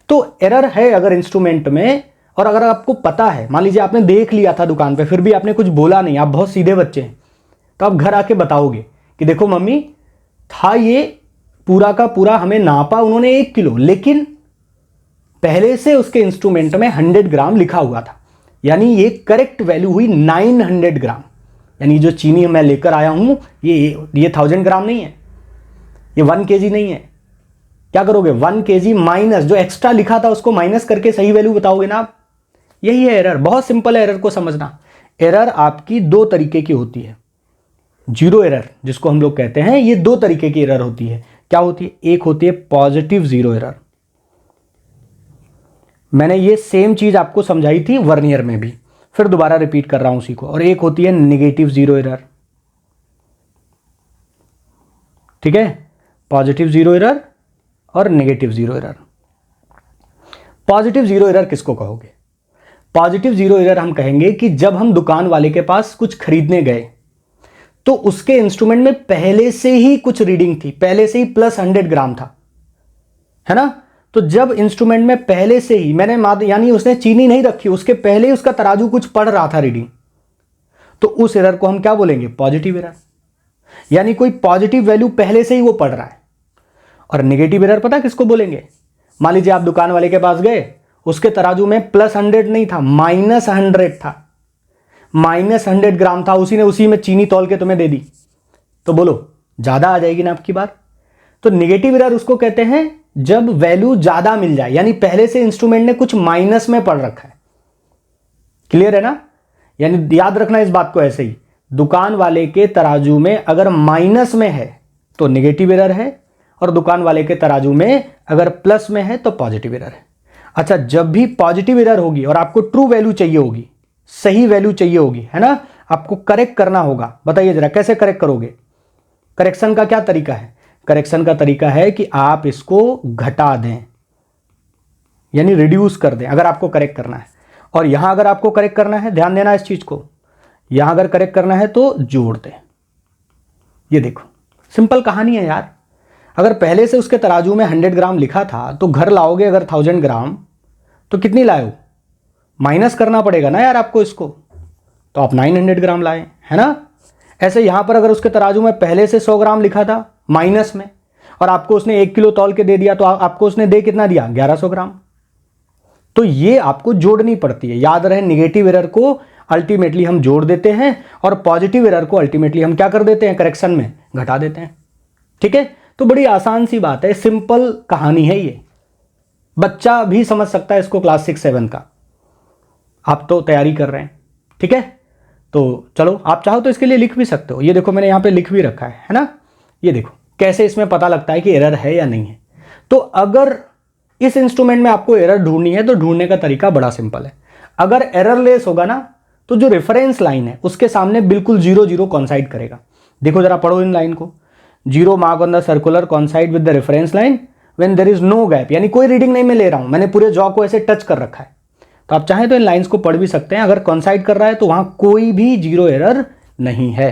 Speaker 1: तो एरर है अगर इंस्ट्रूमेंट में, और अगर आपको पता है, मान लीजिए आपने देख लिया था दुकान पे, फिर भी आपने कुछ बोला नहीं, आप बहुत सीधे बच्चे हैं, तो आप घर आके बताओगे कि देखो मम्मी, था ये पूरा का पूरा, हमें नापा उन्होंने 1 किलो, लेकिन पहले से उसके इंस्ट्रूमेंट में 100 ग्राम लिखा हुआ था, यानी ये करेक्ट वैल्यू हुई 900 ग्राम। यानी जो चीनी मैं लेकर आया हूं, ये 1000 ग्राम नहीं है, ये 1 kg नहीं है। क्या करोगे, 1 kg माइनस जो एक्स्ट्रा लिखा था उसको माइनस करके सही वैल्यू बताओगे ना आप। यही है एरर। बहुत सिंपल है एरर को समझना। एरर आपकी 2 तरीके की होती है। जीरो एरर जिसको हम लोग कहते हैं, ये 2 तरीके की एरर होती है। क्या होती है? एक होती है पॉजिटिव जीरो एरर, मैंने ये सेम चीज आपको समझाई थी वर्नियर में भी, फिर दोबारा रिपीट कर रहा हूं उसी को। और एक होती है नेगेटिव जीरो एरर। ठीक है, पॉजिटिव जीरो एरर और negative zero error. Positive zero error किसको कहोगे? पॉजिटिव जीरो एरर हम कहेंगे कि जब हम दुकान वाले के पास कुछ खरीदने गए, तो उसके इंस्ट्रूमेंट में पहले से ही कुछ रीडिंग थी, पहले से ही प्लस 100 ग्राम था, है ना। तो जब इंस्ट्रूमेंट में पहले से ही मैंने, यानी उसने चीनी नहीं रखी, उसके पहले ही उसका तराजू कुछ पढ़ रहा था रीडिंग, तो उस एरर को हम क्या बोलेंगे? Positive error. यानी कोई पॉजिटिव वैल्यू पहले से ही वो पढ़ रहा है। और नेगेटिव एरर पता किसको बोलेंगे? मान लीजिए आप दुकान वाले के पास गए, उसके तराजू में प्लस 100 नहीं था, माइनस 100 था, माइनस 100 ग्राम था, उसी में चीनी तौल के तुम्हें दे दी, तो बोलो ज्यादा आ जाएगी ना आपकी बात। तो नेगेटिव एरर उसको कहते हैं जब वैल्यू ज्यादा मिल जाए, यानी पहले से इंस्ट्रूमेंट ने कुछ माइनस में पढ़ रखा है। क्लियर है ना? यानी याद रखना इस बात को ऐसे ही, दुकान वाले के तराजू में अगर माइनस में है तो नेगेटिव एरर है, और दुकान वाले के तराजू में अगर प्लस में है तो पॉजिटिव एरर है। अच्छा, जब भी पॉजिटिव एरर होगी और आपको ट्रू वैल्यू चाहिए होगी, सही वैल्यू चाहिए होगी, है ना, आपको करेक्ट करना होगा। बताइए जरा कैसे करेक्ट करोगे? करेक्शन का क्या तरीका है? करेक्शन का तरीका है कि आप इसको घटा दें, यानी रिड्यूस कर दें, अगर आपको करेक्ट करना है। और यहां अगर आपको करेक्ट करना है, ध्यान देना इस चीज को, यहां अगर करेक्ट करना है तो जोड़ दें। ये देखो सिंपल कहानी है यार। अगर पहले से उसके तराजू में 100 ग्राम लिखा था, तो घर लाओगे अगर 1000 ग्राम, तो कितनी लाए हो? माइनस करना पड़ेगा ना यार आपको इसको, तो आप 900 ग्राम लाए, है ना। ऐसे यहां पर अगर उसके तराजू में पहले से 100 ग्राम लिखा था माइनस में, और आपको उसने 1 किलो तौल के दे दिया, तो आपको उसने दे कितना दिया? 1100 ग्राम। तो ये आपको जोड़नी पड़ती है। याद रहे, नेगेटिव एरर को अल्टीमेटली हम जोड़ देते हैं, और पॉजिटिव एरर को अल्टीमेटली हम क्या कर देते हैं? करेक्शन में घटा देते हैं। ठीक है, तो बड़ी आसान सी बात है, सिंपल कहानी है ये, बच्चा भी समझ सकता है इसको, क्लास 6-7 का। आप तो तैयारी कर रहे हैं, ठीक है। तो चलो, आप चाहो तो इसके लिए लिख भी सकते हो। ये देखो मैंने यहां पे लिख भी रखा है ना। ये देखो कैसे इसमें पता लगता है कि एरर है या नहीं है। तो अगर इस इंस्ट्रूमेंट में आपको एरर ढूंढनी है, तो ढूंढने का तरीका बड़ा सिंपल है। अगर एररलेस होगा ना, तो जो रेफरेंस लाइन है उसके सामने बिल्कुल 0-0 कॉन्साइड करेगा। देखो जरा, पढ़ो इन लाइन को। 0 mark on the circular coincide with the reference line when there is no gap, यानी कोई रीडिंग नहीं मैं ले रहा हूं, मैंने पूरे जॉ को ऐसे टच कर रखा है। तो आप चाहें तो इन लाइंस को पढ़ भी सकते हैं। अगर कॉन्साइड कर रहा है तो वहां कोई भी जीरो एरर नहीं है,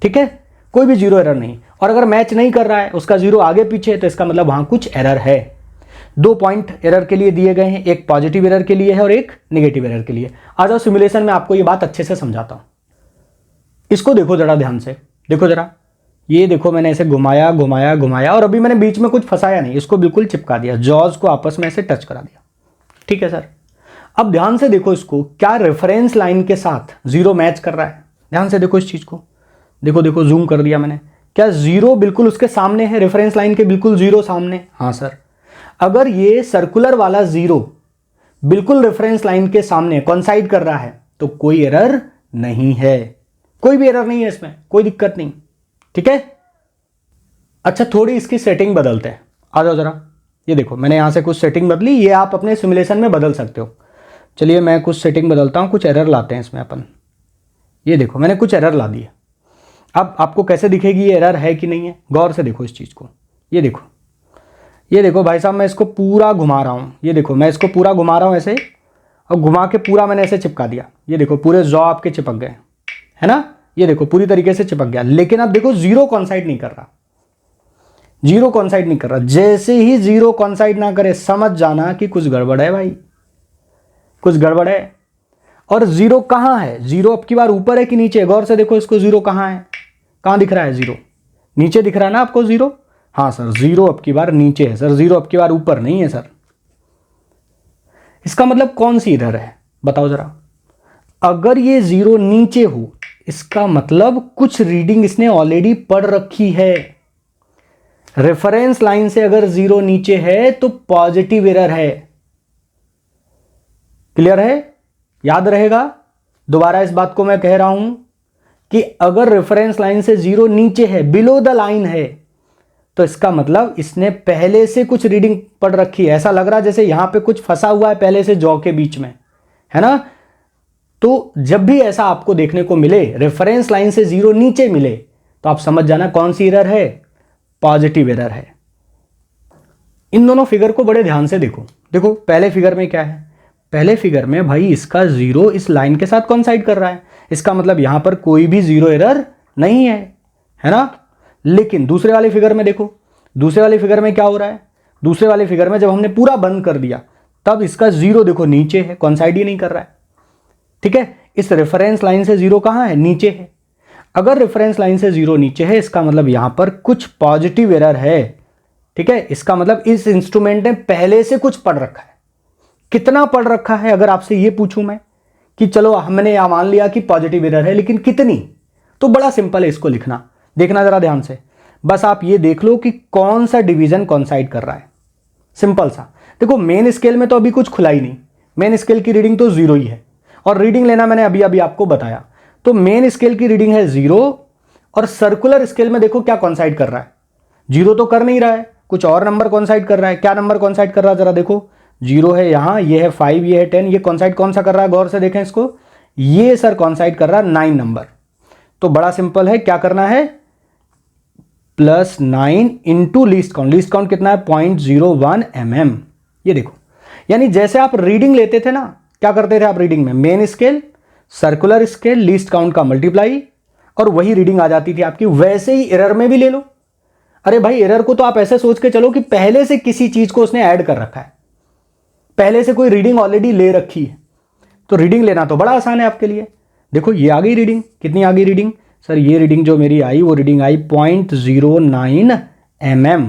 Speaker 1: ठीक है, कोई भी जीरो एरर नहीं। और अगर मैच नहीं कर रहा है, उसका जीरो आगे पीछे है, तो इसका मतलब वहां कुछ एरर है। 2 पॉइंट एरर के लिए दिए गए हैं, एक पॉजिटिव एरर के लिए है और एक नेगेटिव एरर के लिए। आ जाओ सिमुलेशन में आपको ये बात अच्छे से समझाता हूं। इसको देखो जरा ध्यान से, देखो जरा, ये देखो मैंने ऐसे घुमाया घुमाया घुमाया, और अभी मैंने बीच में कुछ फंसाया नहीं, इसको बिल्कुल चिपका दिया, जॉज को आपस में ऐसे टच करा दिया। ठीक है सर, अब ध्यान से देखो इसको, क्या रेफरेंस लाइन के साथ 0 मैच कर रहा है? ध्यान से देखो इस चीज को, देखो देखो, जूम कर दिया मैंने, क्या 0 बिल्कुल उसके सामने है? रेफरेंस लाइन के बिल्कुल 0 सामने? हाँ सर। अगर ये सर्कुलर वाला 0 बिल्कुल रेफरेंस लाइन के सामने कॉन्साइड कर रहा है, तो कोई एरर नहीं है। कोई भी एरर नहीं है इसमें, कोई दिक्कत नहीं। ठीक है, अच्छा थोड़ी इसकी सेटिंग बदलते हैं, आ जाओ जरा। ये देखो मैंने यहाँ से कुछ सेटिंग बदली, ये आप अपने सिमुलेशन में बदल सकते हो। चलिए मैं कुछ सेटिंग बदलता हूँ, कुछ एरर लाते हैं इसमें अपन। ये देखो मैंने कुछ एरर ला दिए। अब आपको कैसे दिखेगी ये एरर है कि नहीं है, गौर से देखो इस चीज़ को। ये देखो, ये देखो भाई साहब, मैं इसको पूरा घुमा रहा हूँ। ये देखो मैं इसको पूरा घुमा रहा हूँ ऐसे, और घुमा के पूरा मैंने ऐसे चिपका दिया। ये देखो पूरे जॉ आपके चिपक गए, है ना। ये देखो पूरी तरीके से चिपक गया, लेकिन अब देखो जीरो कॉन्साइड नहीं कर रहा, जीरो कॉन्साइड नहीं कर रहा। जैसे ही जीरो कॉन्साइड ना करे समझ जाना कि कुछ गड़बड़ है भाई, कुछ गड़बड़ है। और जीरो कहाँ है, जीरो अब की बार ऊपर है कि नीचे, गौर से देखो इसको। जीरो कहाँ है, कहाँ दिख रहा है जीरो, नीचे दिख रहा है ना आपको जीरो। हाँ सर जीरो अब की बार नीचे है सर, जीरो अब की बार ऊपर नहीं है सर। इसका मतलब कौन सी एरर है बताओ जरा। अगर ये जीरो नीचे हो इसका मतलब कुछ रीडिंग इसने ऑलरेडी पढ़ रखी है। रेफरेंस लाइन से अगर जीरो नीचे है तो पॉजिटिव एरर है। क्लियर है, याद रहेगा। दोबारा इस बात को मैं कह रहा हूं कि अगर रेफरेंस लाइन से जीरो नीचे है, बिलो द लाइन है, तो इसका मतलब इसने पहले से कुछ रीडिंग पढ़ रखी है। ऐसा लग रहा है जैसे यहां पे कुछ फंसा हुआ है पहले से जॉ के बीच में, है ना। तो जब भी ऐसा आपको देखने को मिले, रेफरेंस लाइन से जीरो नीचे मिले, तो आप समझ जाना कौन सी एरर है, पॉजिटिव एरर है। इन दोनों फिगर को बड़े ध्यान से देखो। देखो पहले फिगर में क्या है, पहले फिगर में भाई इसका जीरो इस लाइन के साथ कॉन्साइड कर रहा है, इसका मतलब यहां पर कोई भी जीरो एरर नहीं है ना। लेकिन दूसरे वाले फिगर में देखो, दूसरे वाले फिगर में क्या हो रहा है, दूसरे वाले फिगर में जब हमने पूरा बंद कर दिया तब इसका जीरो देखो नीचे है, कॉन्साइड ही नहीं कर रहा है। ठीक है, इस रेफरेंस लाइन से जीरो कहां है, नीचे है। अगर रेफरेंस लाइन से जीरो नीचे है इसका मतलब यहां पर कुछ पॉजिटिव एरर है। ठीक है, इसका मतलब इस इंस्ट्रूमेंट ने पहले से कुछ पढ़ रखा है। कितना पढ़ रखा है, अगर आपसे यह पूछूं मैं कि चलो हमने यह मान लिया कि पॉजिटिव एरर है, लेकिन कितनी, तो बड़ा सिंपल है इसको लिखना। देखना जरा ध्यान से, बस आप ये देख लो कि कौन सा डिवीजन कॉन्साइड कर रहा है। सिंपल सा देखो, मेन स्केल में तो अभी कुछ खुला ही नहीं, मेन स्केल की रीडिंग तो जीरो ही है, और रीडिंग लेना मैंने अभी अभी आपको बताया। तो मेन स्केल की रीडिंग है जीरो, और सर्कुलर स्केल में देखो क्या कॉन्साइड कर रहा है, जीरो तो कर नहीं रहा है, कुछ और नंबर कॉन्साइड कर रहा है। क्या नंबर कॉन्साइड कर रहा है जरा देखो, जीरो है यहां, ये है 5, ये है 10, ये कॉन्साइड कौन सा कर रहा है, गौर से देखें इसको। ये सर कॉन्साइड कर रहा है 9 नंबर। तो बड़ा सिंपल है, क्या करना है, +9 into least count. Least count कितना है, 0.01 mm। ये देखो, यानी जैसे आप रीडिंग लेते थे ना, क्या करते थे आप रीडिंग में, main scale, circular scale, least count का मल्टीप्लाई, और वही रीडिंग आ जाती थी आपकी। वैसे ही एरर में भी ले लो। अरे भाई एरर को तो आप ऐसे सोच के चलो कि पहले से किसी चीज को उसने ऐड कर रखा है, पहले से कोई रीडिंग ऑलरेडी ले रखी है, तो रीडिंग लेना तो बड़ा आसान है आपके लिए। देखो ये आ गई रीडिंग, कितनी आ गई रीडिंग, सर ये रीडिंग जो मेरी आई वो रीडिंग आई 0.09 mm।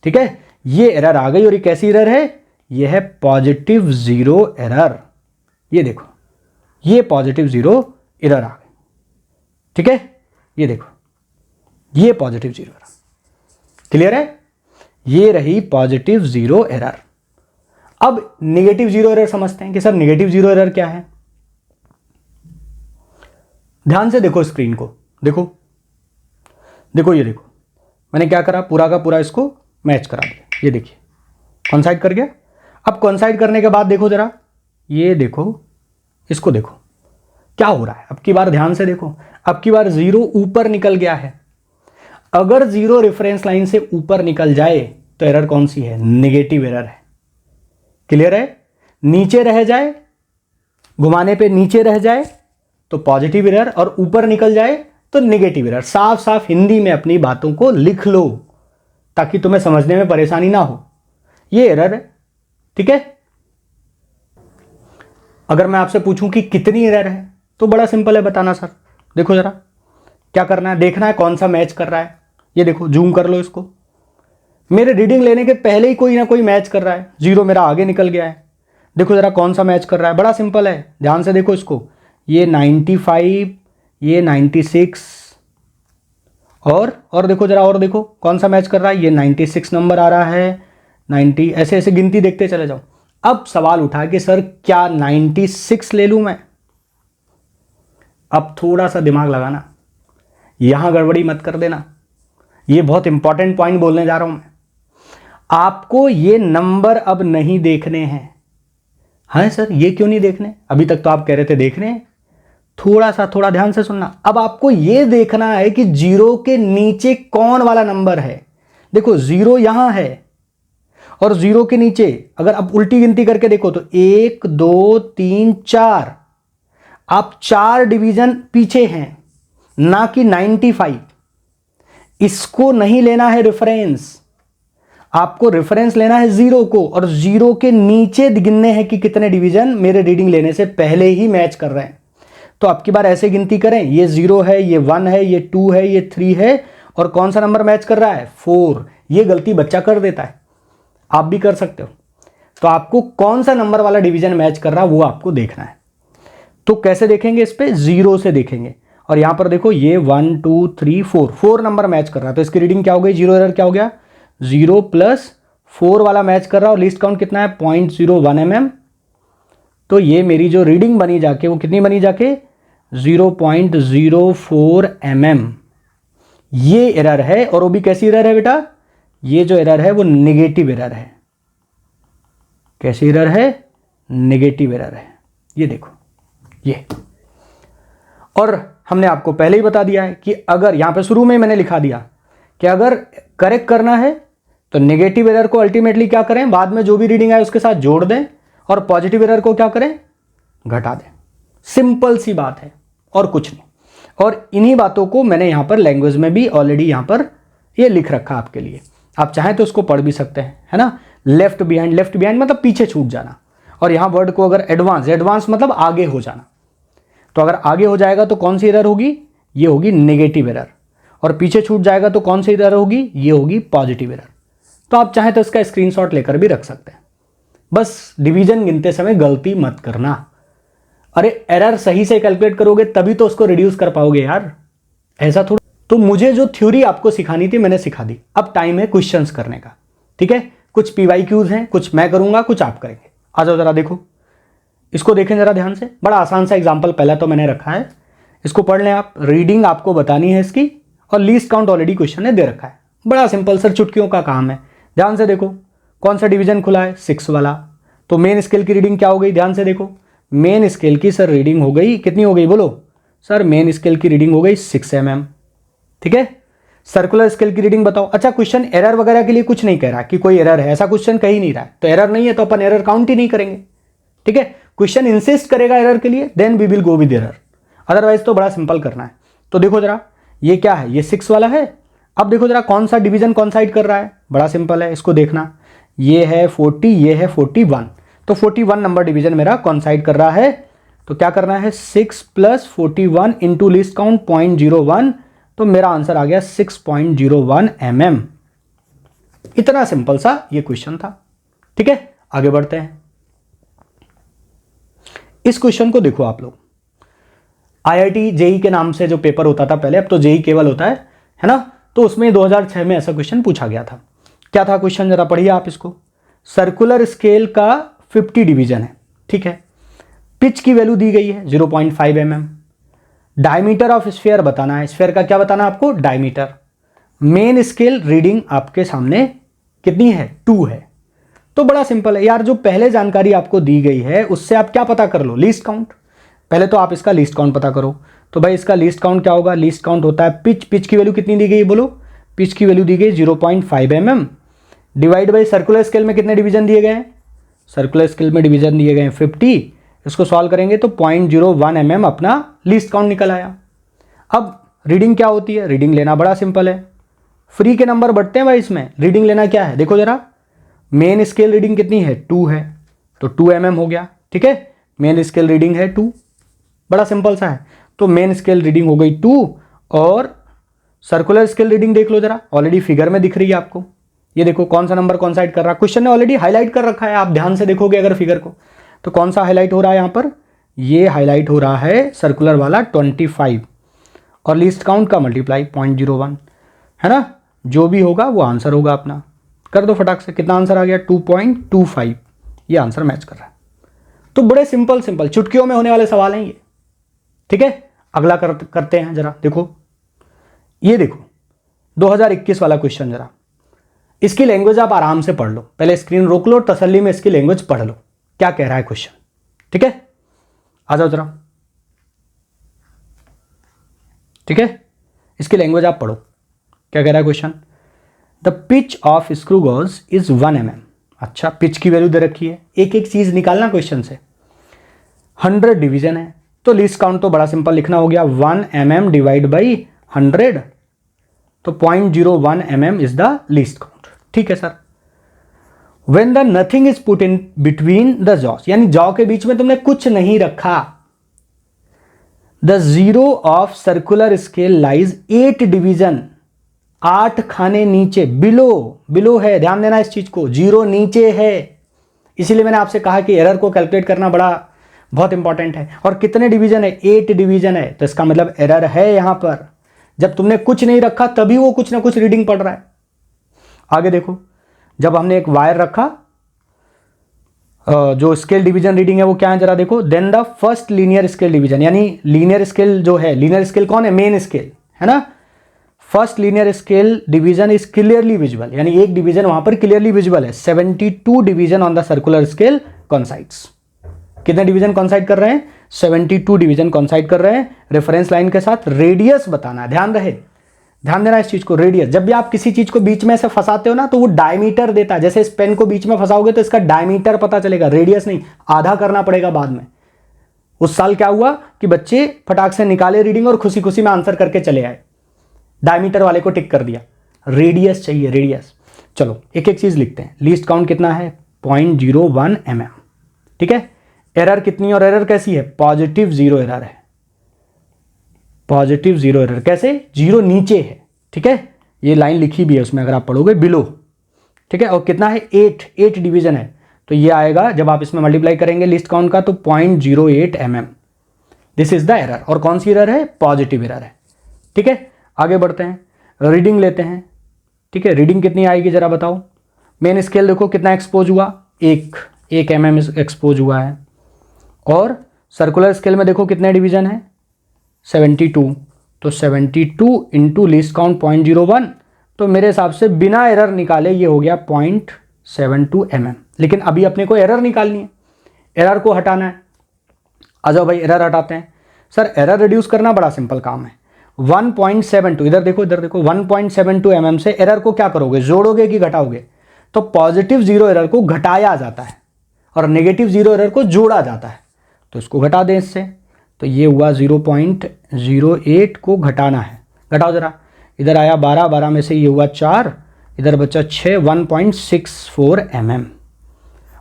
Speaker 1: ठीक है, ये एरर आ गई, और ये कैसी एरर है, ये है पॉजिटिव जीरो एरर। ये देखो ये पॉजिटिव जीरो एरर आ गई। ठीक है, ये देखो ये पॉजिटिव जीरो एरर, क्लियर है, ये रही पॉजिटिव जीरो एरर। अब नेगेटिव जीरो एरर समझते हैं कि सर नेगेटिव जीरो एरर क्या है। ध्यान से देखो स्क्रीन को, देखो देखो, ये देखो मैंने क्या करा, पूरा का पूरा इसको मैच करा दिया। ये देखिए कॉन्साइड कर गया। अब कॉन्साइड करने के बाद देखो जरा, ये देखो इसको देखो क्या हो रहा है। अब की बार ध्यान से देखो, अब की बार जीरो ऊपर निकल गया है। अगर जीरो रेफरेंस लाइन से ऊपर निकल जाए तो एरर कौन सी है, नेगेटिव एरर है। क्लियर है, नीचे रह जाए, घुमाने पे नीचे रह जाए तो पॉजिटिव एरर, और ऊपर निकल जाए तो नेगेटिव एरर। साफ साफ हिंदी में अपनी बातों को लिख लो ताकि तुम्हें समझने में परेशानी ना हो। ये एरर है। ठीक है, अगर मैं आपसे पूछूं कि कितनी एरर है तो बड़ा सिंपल है बताना सर। देखो जरा क्या करना है, देखना है कौन सा मैच कर रहा है। ये देखो जूम कर लो इसको, मेरे रीडिंग लेने के पहले ही कोई ना कोई मैच कर रहा है, जीरो मेरा आगे निकल गया है। देखो जरा कौन सा मैच कर रहा है, बड़ा सिंपल है, ध्यान से देखो इसको। ये 95, ये 96, और देखो जरा, और देखो कौन सा मैच कर रहा है, ये 96 नंबर आ रहा है, 90, ऐसे ऐसे गिनती देखते चले जाओ। अब सवाल उठा कि सर क्या 96 ले लूं मैं। अब थोड़ा सा दिमाग लगाना, यहां गड़बड़ी मत कर देना। ये बहुत इंपॉर्टेंट पॉइंट बोलने जा रहा हूं मैं। आपको ये नंबर अब नहीं देखने हैं। हाँ सर, ये क्यों नहीं देखने? अभी तक तो आप कह रहे थे देखने हैं। थोड़ा ध्यान से सुनना। अब आपको ये देखना है कि जीरो के नीचे कौन वाला नंबर है। देखो जीरो यहां है और जीरो के नीचे अगर आप उल्टी गिनती करके देखो तो 1 2 3 4, आप 4 डिवीजन पीछे हैं, ना कि 95। इसको नहीं लेना है रेफरेंस, आपको रेफरेंस लेना है जीरो को, और जीरो के नीचे गिनने हैं कि कितने डिवीजन मेरे रीडिंग लेने से पहले ही मैच कर रहे हैं। तो आपकी बार ऐसे गिनती करें, ये 0 है, ये 1 है, ये 2 है, ये 3 है, और कौन सा नंबर मैच कर रहा है? 4। ये गलती बच्चा कर देता है, आप भी कर सकते हो। तो आपको कौन सा नंबर वाला डिवीजन मैच कर रहा है वो आपको देखना है। तो कैसे देखेंगे? इस पे 0 से देखेंगे, और यहां पर देखो ये 1 2 3 4 नंबर मैच कर रहा है, तो इसकी रीडिंग क्या हो गई? जीरो एरर क्या हो गया? 0 + 4 वाला मैच कर रहा है, और लीस्ट काउंट कितना है? 0.01 mm। तो ये मेरी जो रीडिंग बनी जाके वो कितनी बनी जाके? 0.04 mm। ये एरर है, और वो भी कैसी एरर है बेटा? ये जो एरर है वो नेगेटिव एरर है। कैसी एरर है? नेगेटिव एरर है। ये देखो ये, और हमने आपको पहले ही बता दिया है कि अगर यहां पे शुरू में मैंने लिखा दिया कि अगर करेक्ट करना है तो नेगेटिव एरर को अल्टीमेटली क्या करें? बाद में जो भी रीडिंग आए उसके साथ जोड़ दें, और पॉजिटिव एरर को क्या करें? घटा दें। सिंपल सी बात है और कुछ नहीं। और इन्हीं बातों को मैंने यहां पर लैंग्वेज में भी ऑलरेडी यहां पर ये लिख रखा आपके लिए, आप चाहें तो उसको पढ़ भी सकते हैं, है ना। लेफ्ट बिहाइंड मतलब पीछे छूट जाना, और यहां वर्ड को अगर एडवांस मतलब आगे हो जाना। तो अगर आगे हो जाएगा तो कौन सी एरर होगी? ये होगी नेगेटिव एरर, और पीछे छूट जाएगा तो कौन सी एरर होगी? ये होगी पॉजिटिव एरर। तो आप चाहें तो इसका स्क्रीनशॉट लेकर भी रख सकते हैं। बस डिवीजन गिनते समय गलती मत करना। अरे एरर सही से कैलकुलेट करोगे तभी तो उसको रिड्यूस कर पाओगे यार, ऐसा थोड़ा। तो मुझे जो थ्योरी आपको सिखानी थी मैंने सिखा दी, अब टाइम है क्वेश्चंस करने का। ठीक है, कुछ PYQs हैं, कुछ मैं करूंगा, कुछ आप करेंगे। आ जाओ जरा देखो, इसको देखें जरा ध्यान से। बड़ा आसान सा एग्जांपल पहला तो मैंने रखा है, इसको पढ़ लें आप। रीडिंग आपको बतानी है इसकी, और लीस्ट काउंट ऑलरेडी क्वेश्चन ने दे रखा है। बड़ा सिंपल सर, चुटकियों का काम है। ध्यान से देखो, कौन सा डिवीजन खुला है? 6 वाला। तो मेन स्केल की रीडिंग क्या हो गई? ध्यान से देखो, मेन स्केल की सर रीडिंग हो गई कितनी हो गई? बोलो सर, मेन स्केल की रीडिंग हो गई 6 mm। ठीक है, सर्कुलर स्केल की रीडिंग बताओ। अच्छा, क्वेश्चन एरर वगैरह के लिए कुछ नहीं कह रहा कि कोई एरर है, ऐसा क्वेश्चन कहीं नहीं रहा है। तो एरर नहीं है तो अपन एरर काउंट ही नहीं करेंगे। ठीक है, क्वेश्चन इंसिस्ट करेगा एरर के लिए, then we will go with error, otherwise तो बड़ा सिंपल करना है। तो देखो जरा, ये क्या है? ये 6 वाला है। अब देखो जरा कौन सा डिवीजन कॉन्साइड कर रहा है? बड़ा सिंपल है, इसको देखना। ये है 40, ये है 41। तो 41 नंबर डिवीजन मेरा कॉन्साइड कर रहा है। तो क्या करना है? 6 + 41 इंटू लीस्ट काउंट 0.01। तो मेरा आंसर आ गया 6.01 mm। इतना सिंपल सा ये क्वेश्चन था। ठीक है, आगे बढ़ते हैं। इस क्वेश्चन को देखो आप लोग, IIT JEE के नाम से जो पेपर होता था पहले, अब तो JEE केवल होता है ना। तो उसमें 2006 में ऐसा क्वेश्चन पूछा गया था। क्या था क्वेश्चन, जरा पढ़िए आप इसको। सर्कुलर स्केल का 50 डिवीजन है, ठीक है। पिच की वैल्यू दी गई है 0.5 mm। डायमीटर ऑफ स्फीयर बताना है। स्फीयर का क्या बताना है आपको? डायमीटर। मेन स्केल रीडिंग आपके सामने कितनी है? 2 है। तो बड़ा सिंपल है यार, जो पहले जानकारी आपको दी गई है उससे आप क्या पता कर लो? Least count. पहले तो आप इसका लीस्ट काउंट पता करो। तो भाई इसका लीस्ट काउंट क्या होगा? लीस्ट काउंट होता है पिच। पिच की वैल्यू कितनी दी गई? बोलो, पिच की वैल्यू दी गई 0.5 mm। Divide by circular scale में कितने डिवीजन दिए गए हैं? सर्कुलर स्केल में डिवीजन दिए गए हैं 50। इसको सॉल्व करेंगे तो 0.01 mm अपना लीस्ट काउंट निकल आया। अब रीडिंग क्या होती है? रीडिंग लेना बड़ा सिंपल है, फ्री के नंबर बढ़ते हैं भाई इसमें। रीडिंग लेना क्या है? देखो जरा, मेन स्केल रीडिंग कितनी है? 2 है, तो 2 mm हो गया। ठीक है, मेन स्केल रीडिंग है 2, बड़ा सिंपल सा है। तो मेन स्केल रीडिंग हो गई 2, और सर्कुलर स्केल रीडिंग देख लो जरा, ऑलरेडी फिगर में दिख रही है आपको। ये देखो कौन सा नंबर कॉन्साइड कर रहा है, क्वेश्चन ने ऑलरेडी हाईलाइट कर रखा है। आप ध्यान से देखोगे अगर फिगर को, तो कौन सा हाईलाइट हो रहा है यहाँ पर? ये हाईलाइट हो रहा है सर्कुलर वाला 25, और लीस्ट काउंट का मल्टीप्लाई 0.01, है ना। जो भी होगा वो आंसर होगा अपना। कर दो फटाक से, कितना आंसर आ गया? 2.25। ये आंसर मैच कर रहा है। तो बड़े सिंपल चुटकियों में होने वाले सवाल हैं ये। ठीक है, अगला करते हैं जरा, देखो ये देखो 2021 वाला क्वेश्चन, जरा इसकी लैंग्वेज आप आराम से पढ़ लो, पहले स्क्रीन रोक लो और तसल्ली में इसकी लैंग्वेज पढ़ लो क्या कह रहा है क्वेश्चन, ठीक है। आ जाओ जरा, ठीक है, इसकी लैंग्वेज आप पढ़ो, क्या कह रहा है question. The pitch of screw gauge is 1 mm। अच्छा, पिच की वैल्यू दे रखी है, एक एक चीज निकालना क्वेश्चन से। 100 डिवीजन है तो लीस्ट काउंट तो बड़ा सिंपल लिखना हो गया, 1 mm डिवाइड बाई 100, तो 0.01 mm is the least count, ठीक है sir. When the nothing is put in between the jaws, यानी जॉ के बीच में तुमने कुछ नहीं रखा। The zero of circular scale lies 8 division, 8 खाने नीचे, बिलो है, ध्यान देना इस चीज को, 0 नीचे है। इसीलिए मैंने आपसे कहा कि एरर को कैलकुलेट करना बहुत इंपॉर्टेंट है। और कितने डिवीजन है, 8 डिवीजन है, तो इसका मतलब एरर है यहां पर। जब तुमने कुछ नहीं रखा तभी वो कुछ ना कुछ रीडिंग पढ़ रहा है। आगे देखो, जब हमने एक वायर रखा, जो स्केल डिवीजन रीडिंग है वो क्या है जरा देखो। Then the first linear scale division, यानी लीनियर स्केल जो है, लीनियर स्केल कौन है, मेन स्केल है ना। First linear scale division is clearly visible, यानी एक डिवीजन वहां पर क्लियरली विजिबल है। 72 division on the circular scale coincides. कितने डिवीजन कॉन्साइड कर रहे हैं, 72 डिवीजन कॉन्साइड कर रहे हैं। रेफरेंस लाइन के साथ रेडियस बताना है, ध्यान देना इस चीज को। रेडियस, जब भी आप किसी चीज को बीच में से फंसाते हो ना तो वो डायमीटर देता है। जैसे इस पेन को बीच में फंसाओगे तो इसका डायमीटर पता चलेगा, रेडियस नहीं, आधा करना पड़ेगा बाद में। उस साल क्या हुआ कि बच्चे फटाक से निकाले रीडिंग और खुशी खुशी में आंसर करके चले आए, डायमीटर वाले को टिक कर दिया। रेडियस चाहिए, रेडियस। चलो एक एक चीज लिखते हैं। लीस्ट काउंट कितना है, 0.01 mm, ठीक है। एरर कितनी, और एरर कैसी है, पॉजिटिव 0 एरर है, पॉजिटिव 0 एरर। कैसे, 0 नीचे है, ठीक है, ये लाइन लिखी भी है उसमें अगर आप पढ़ोगे, बिलो, ठीक है। और कितना है, 8 डिवीजन है, तो ये आएगा जब आप इसमें मल्टीप्लाई करेंगे लीस्ट काउंट का तो 0.08 mm। This is the error. और कौन सी एरर है, पॉजिटिव एरर है, ठीक है। आगे बढ़ते हैं, रीडिंग लेते हैं, ठीक है। रीडिंग कितनी आएगी जरा बताओ। मेन स्केल देखो कितना एक्सपोज हुआ, 1 mm एक्सपोज हुआ है। और सर्कुलर स्केल में देखो कितने डिवीजन है, 72, तो 72 इंटू लीस्ट काउंट 0.01, तो मेरे हिसाब से बिना एरर निकाले ये हो गया 0.72 mm। लेकिन अभी अपने को एरर निकालनी है, एरर को हटाना है। आ जाओ भाई, एरर हटाते हैं। सर एरर रिड्यूस करना बड़ा सिंपल काम है। 1.72, इधर देखो 1.72 mm से एरर को क्या करोगे, जोड़ोगे कि घटाओगे। तो पॉजिटिव 0 एरर को घटाया जाता है और नेगेटिव 0 एरर को जोड़ा जाता है, तो इसको घटा दें इससे, तो ये हुआ 0.08 को घटाना है। घटाओ जरा, इधर आया 12 में से ये हुआ 4, इधर बचा 6, 1.64 mm।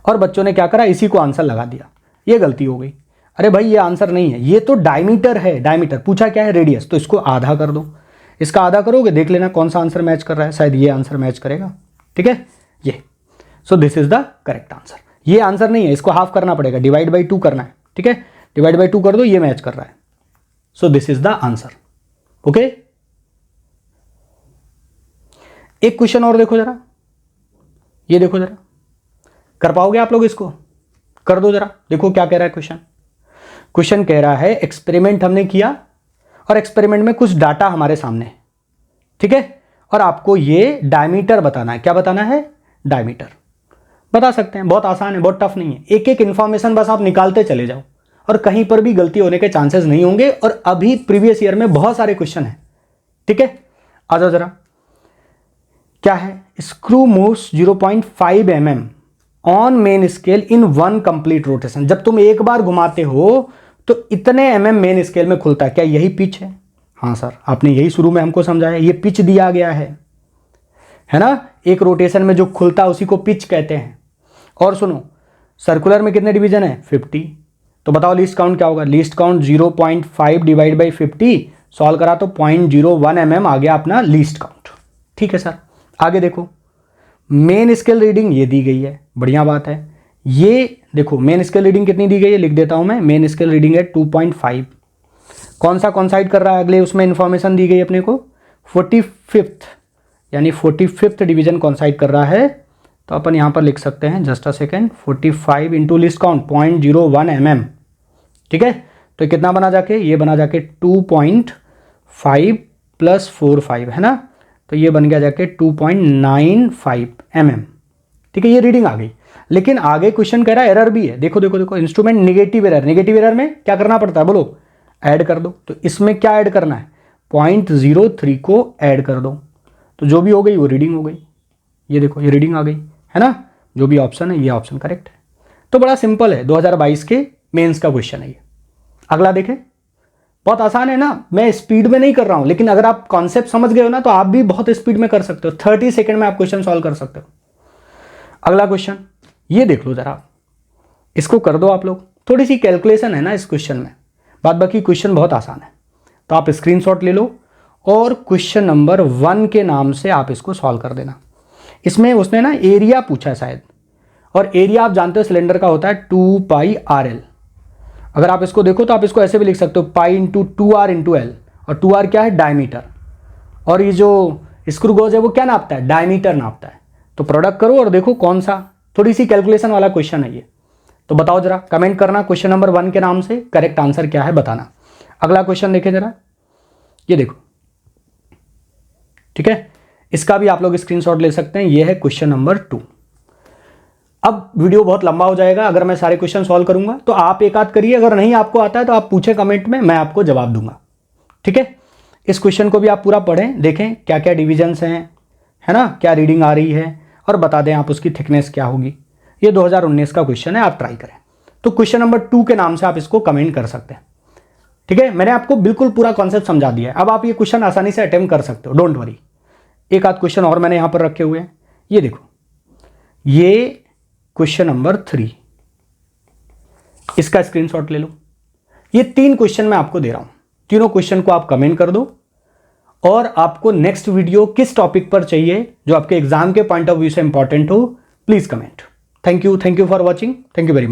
Speaker 1: और बच्चों ने क्या करा, इसी को आंसर लगा दिया, ये गलती हो गई। अरे भाई ये आंसर नहीं है, ये तो डायमीटर है, डायमीटर पूछा क्या है, रेडियस, तो इसको आधा कर दो। इसका आधा करोगे, देख लेना कौन सा आंसर मैच कर रहा है, शायद ये आंसर मैच करेगा, ठीक है, ये। So this is the correct answer. ये आंसर नहीं है, इसको हाफ करना पड़ेगा, डिवाइड बाई 2 करना है, ठीक है। डिवाइड बाई 2 कर दो, ये मैच कर रहा है। So this is the answer, okay. एक क्वेश्चन और देखो जरा, ये देखो जरा, कर पाओगे आप लोग इसको, कर दो जरा, देखो क्या कह रहा है क्वेश्चन। क्वेश्चन कह रहा है एक्सपेरिमेंट हमने किया और एक्सपेरिमेंट में कुछ डाटा हमारे सामने है, ठीक है, और आपको ये डायमीटर बताना है। क्या बताना है, डायमीटर। बता सकते हैं, बहुत आसान है, बहुत टफ नहीं है। एक एक इंफॉर्मेशन बस आप निकालते चले जाओ और कहीं पर भी गलती होने के चांसेस नहीं होंगे। और अभी प्रीवियस ईयर में बहुत सारे क्वेश्चन हैं, ठीक है। आ जाओ जरा, क्या है, screw moves 0.5 mm on main scale in 1 complete rotation. जब तुम एक बार घुमाते हो तो इतने mm मेन स्केल में खुलता है, क्या यही पिच है। हाँ सर, आपने यही शुरू में हमको समझाया, ये पिच दिया गया है ना। एक रोटेशन में जो खुलता है उसी को पिच कहते हैं। और सुनो, सर्कुलर में कितने डिवीजन है, 50, तो बताओ लीस्ट काउंट क्या होगा। Least count 0.5 divide by 50, solve करा तो 0.01 mm आ गया अपना लीस्ट काउंट, ठीक है सर। आगे देखो, मेन स्केल रीडिंग ये दी गई है, बढ़िया बात है। ये देखो मेन स्केल रीडिंग कितनी दी गई है, लिख देता हूं मैं। मेन स्केल रीडिंग है 2.5। कौन सा कॉन्साइड कर रहा है, अगले उसमें इंफॉर्मेशन दी गई अपने को, 45th, यानी 45th डिवीजन कॉन्साइड कर रहा है। तो अपन यहां पर लिख सकते हैं, just a second, 45 into list count 0.01 mm, ठीक है। तो ये कितना बना जाके, ये बना जाके 2.5 + 4.5 है ना, तो ये बन गया जाके 2.95 mm। ठीक है, ये रीडिंग आ गई। लेकिन आगे क्वेश्चन कह रहा है एरर भी है। देखो देखो देखो, instrument negative error, negative error में क्या करना पड़ता है बोलो, ऐड कर दो। तो इसमें क्या ऐड करना है, 0.03 को ऐड कर दो, तो जो भी हो गई वो रीडिंग हो गई। ये देखो ये रीडिंग आ गई है ना, जो भी ऑप्शन है ये ऑप्शन करेक्ट है। तो बड़ा सिंपल है, 2022 के मेंस का क्वेश्चन है ये। अगला देखें, बहुत आसान है ना, मैं स्पीड में नहीं कर रहा हूं, लेकिन अगर आप कॉन्सेप्ट समझ गए हो ना तो आप भी बहुत स्पीड में कर सकते हो, 30 सेकंड में आप क्वेश्चन सॉल्व कर सकते हो। अगला क्वेश्चन ये देख लो जरा, इसको कर दो आप लोग। थोड़ी सी कैलकुलेशन है ना इस क्वेश्चन में, बाद बाकी क्वेश्चन बहुत आसान है। तो आप स्क्रीनशॉट ले लो और क्वेश्चन नंबर 1 के नाम से आप इसको सॉल्व कर देना। इसमें उसने ना एरिया पूछा है शायद, और एरिया आप जानते हो सिलेंडर का होता है 2πRL। अगर आप इसको देखो तो आप इसको ऐसे भी लिख सकते हो, pi into 2R into L, और 2R क्या है, डायमीटर, और ये जो स्क्रू गोज है वो क्या नापता है, डायमीटर नापता है। तो प्रोडक्ट करो और देखो कौन सा, थोड़ी सी कैलकुलेशन वाला क्वेश्चन है ये। तो बताओ जरा, कमेंट करना क्वेश्चन नंबर 1 के नाम से करेक्ट आंसर क्या है बताना। अगला क्वेश्चन देखें जरा, ये देखो, ठीक है, इसका भी आप लोग स्क्रीनशॉट ले सकते हैं। ये है क्वेश्चन नंबर 2। अब वीडियो बहुत लंबा हो जाएगा अगर मैं सारे क्वेश्चन सॉल्व करूंगा, तो आप एक आध करिए, अगर नहीं आपको आता है तो आप पूछे कमेंट में, मैं आपको जवाब दूंगा। ठीक है, इस क्वेश्चन को भी आप पूरा पढ़ें, देखें क्या क्या डिविजन्स हैं, है ना, क्या रीडिंग आ रही है, और बता दें आप उसकी थिकनेस क्या होगी। ये 2019 का क्वेश्चन है, आप ट्राई करें। तो क्वेश्चन नंबर 2 के नाम से आप इसको कमेंट कर सकते हैं। ठीक है, मैंने आपको बिल्कुल पूरा कॉन्सेप्ट समझा दिया है। अब आप ये क्वेश्चन आसानी से अटेम्प्ट कर सकते हो, डोंट वरी। एक आध क्वेश्चन और मैंने यहां पर रखे हुए हैं, ये देखो, ये क्वेश्चन नंबर 3, इसका स्क्रीनशॉट ले लो। ये 3 क्वेश्चन मैं आपको दे रहा हूं, तीनों क्वेश्चन को आप कमेंट कर दो, और आपको नेक्स्ट वीडियो किस टॉपिक पर चाहिए जो आपके एग्जाम के पॉइंट ऑफ व्यू से इंपॉर्टेंट हो, please comment. Thank you for watching, thank you very much.